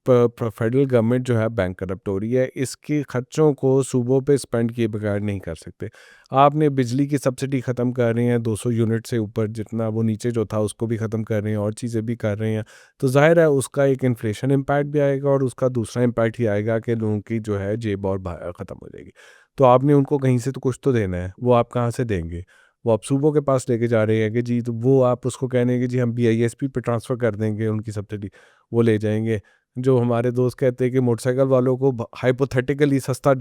B: फेडरल गवर्नमेंट जो है बैंक करप्ट हो रही है, इसके खर्चों को सूबों पे स्पेंड किए बगैर नहीं कर सकते। आपने बिजली की सब्सिडी ख़त्म कर रहे हैं 200 यूनिट से ऊपर, जितना वो नीचे जो था उसको भी ख़त्म कर रहे हैं और चीज़ें भी कर रहे हैं, तो ज़ाहिर है उसका एक इन्फ्लेशन इम्पैक्ट भी आएगा और उसका दूसरा इम्पैक्ट ये आएगा कि लोगों की जो है जेब और ख़त्म हो जाएगी। तो आपने उनको कहीं से तो कुछ तो देना है, वो आप कहाँ से देंगे? वो आप सूबों के पास लेके जा रहे हैं कि जी, तो वो आप उसको कह रहे हैं कि जी हम बीआईएसपी पे ट्रांसफ़र कर देंगे उनकी सब्सिडी, वो ले जाएंगे। जो हमारे दोस्त कहते हैं कि मोटरसाइकिल वालों को हाइपोथेटिकली सस्ता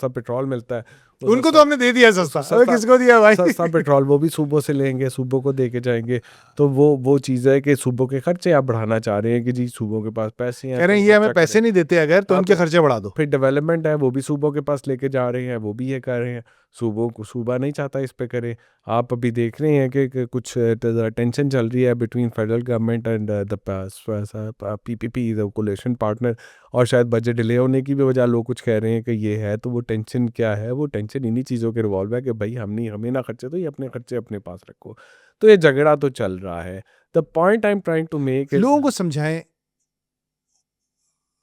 B: पेट्रोल मिलता है, वो
A: उनको तो
B: सस्ता
A: हमने दे दिया सस्ता, अबे
B: सस्ता
A: किसको दिया भाई?
B: सस्ता पेट्रोल वो भी सूबों से लेंगे, सूबों को दे के जाएंगे। तो वो चीज़ है कि सूबों के खर्चे आप बढ़ाना चाह रहे हैं कि जी सूबों के पास पैसे हैं
A: कह रहे
B: तो
A: हैं ये हमें
B: खर्चा
A: पैसे
B: करें।
A: नहीं देते अगर, तो
B: हाँ,
A: उनके
B: तो
A: खर्चे बढ़ा दो।
B: फिर डेवलपमेंट है वो भी सूबों के पास लेके जा रहे हैं, वो भी ये कर रहे हैं। सूबों को सूबा नहीं चाहता इस पे करे। आप अभी देख रहे हैं कि कुछ टेंशन चल रही है between federal government and the PPP, the coalition partner, और शायद बजट डिले होने की भी वजह लोग कुछ कह रहे हैं कि ये है। तो वो टेंशन क्या है? वो टेंशन इन्हीं चीज़ों के रिवॉल्व है कि भाई हमें ना खर्चे दो, ये अपने खर्चे अपने पास रखो। तो ये झगड़ा तो चल रहा है। The point I am trying to make is
A: लोगों को समझाएं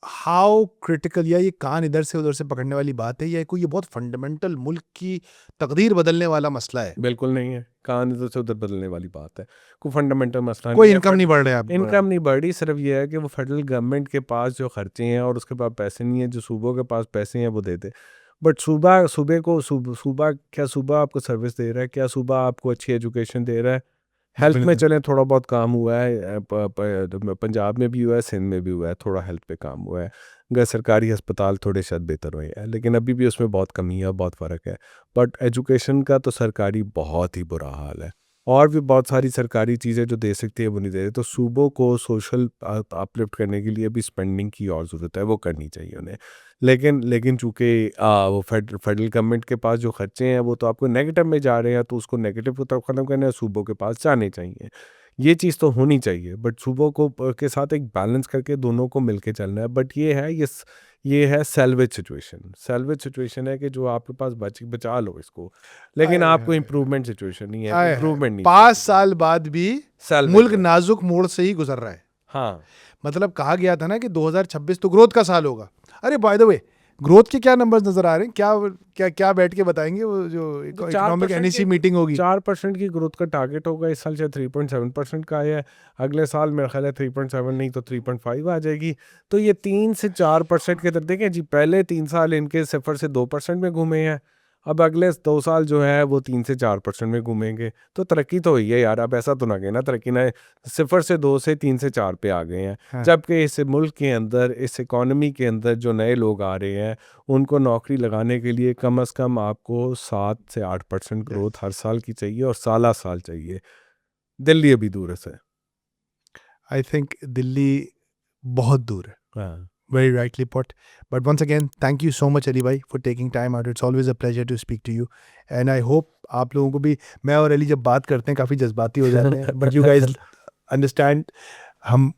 A: हाउ क्रिटिकल, या ये कान इधर से उधर से पकड़ने वाली बात है, या कोई ये बहुत फंडामेंटल मुल्क की तकदीर बदलने वाला मसला है?
B: बिल्कुल नहीं है, कान इधर से उधर बदलने वाली बात है। कोई फंडामेंटल मसला
A: कोई
B: नहीं है।
A: इनकम नहीं बढ़ रहा है आप
B: इनकम नहीं बढ़ रही, सिर्फ ये है कि वो फेडरल गवर्नमेंट के पास जो खर्चे हैं और उसके पास पैसे नहीं है, जो सूबों के पास पैसे हैं वो देते। बट सूबा आपको सर्विस दे रहा है? क्या सूबा आपको अच्छी एजुकेशन दे रहा है? हेल्थ में
A: बिल्कुल।
B: चलें थोड़ा बहुत काम हुआ है, पंजाब में भी हुआ है, सिंध में भी हुआ है, थोड़ा हेल्थ पे काम हुआ है। अगर सरकारी अस्पताल थोड़े शायद बेहतर हुए हैं, लेकिन अभी भी उसमें बहुत कमी है, बहुत फ़र्क है। बट एजुकेशन का तो सरकारी बहुत ही बुरा हाल है। और भी बहुत सारी सरकारी चीज़ें जो दे सकती है वो नहीं दे रही। तो सूबों को सोशल अपलिफ्ट करने के लिए भी स्पेंडिंग की और ज़रूरत है, वो करनी चाहिए उन्हें। लेकिन चूँकि वो फेडरल गवर्नमेंट के पास जो खर्चे हैं वो तो आपको नेगेटिव में जा रहे हैं, तो उसको नेगेटिव की तरफ ख़त्म करना है, सूबों के पास जाने चाहिए। ये चीज़ तो होनी चाहिए, बट सूबों को के साथ एक बैलेंस करके दोनों को मिलके चलना है। बट ये है सैल्वेज सिचुएशन है कि जो आपके पास बचा लो इसको, लेकिन
A: आए
B: आपको
A: हाय,
B: इम्प्रूवमेंट सिचुएशन नहीं है,
A: आए हाय,
B: इम्प्रूवमेंट नहीं
A: 5
B: चाहिए।
A: साल बाद भी
B: Salvage
A: मुल्क
B: है।
A: नाजुक मोड़ से ही गुजर रहा है।
B: हाँ,
A: मतलब कहा गया था ना कि 2026 तो ग्रोथ का साल होगा। अरे बाय द वे, ग्रोथ के क्या नंबर्स नजर आ रहे हैं? क्या क्या क्या बैठ के बताएंगे वो जो
B: तो
A: इकोनॉमिक
B: 4%
A: एनईसी
B: की
A: मीटिंग होगी?
B: 4% की ग्रोथ का टारगेट होगा इस साल, शायद 3.7% का आया है। अगले साल मेरा ख्याल है 3.7 नहीं तो 3.5 आ जाएगी। तो ये 3 से 4% के तरफ देखें जी, पहले 3 साल इनके 0 से 2% में घूमे हैं। अब अगले 2 साल जो है वो 3 से 4% में घूमेंगे। तो तरक्की तो हुई है यार, अब ऐसा तो ना कहना तरक्की ना, 0 से 2 से 3 से 4 पे आ गए हैं।
A: हाँ।
B: जबकि इस मुल्क के अंदर, इस इकॉनमी के अंदर जो नए लोग आ रहे हैं, उनको नौकरी लगाने के लिए कम से कम आपको 7 से 8% ग्रोथ हर साल की चाहिए और साल चाहिए। दिल्ली अभी दूर है सर।
A: आई थिंक दिल्ली बहुत दूर है।
B: हाँ,
A: Very rightly put. But once again, thank you so much, Ali bhai, for taking time out. It's always a pleasure to speak to you. And I hope आप लोगों को भी, मैं और अली जब बात करते हैं काफ़ी जज्बाती हो जाते हैं, but you guys understand, हम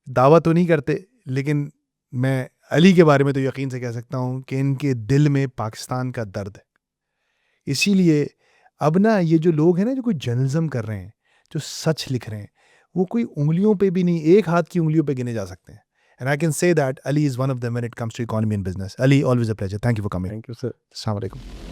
A: दावा तो नहीं करते, लेकिन मैं अली के बारे में तो यकीन से कह सकता हूँ कि इनके दिल में पाकिस्तान का दर्द है। इसीलिए अब ना ये जो लोग हैं ना, जो कोई जर्नलिज्म कर रहे हैं, जो सच लिख रहे हैं, वो कोई उंगलियों पे भी नहीं, एक हाथ की उंगलियों पे गिने जा सकते हैं। And I can say that Ali is one of them when it comes to economy and business. Ali, always a pleasure. Thank you for coming.
B: Thank you sir.
A: Assalamu alaikum.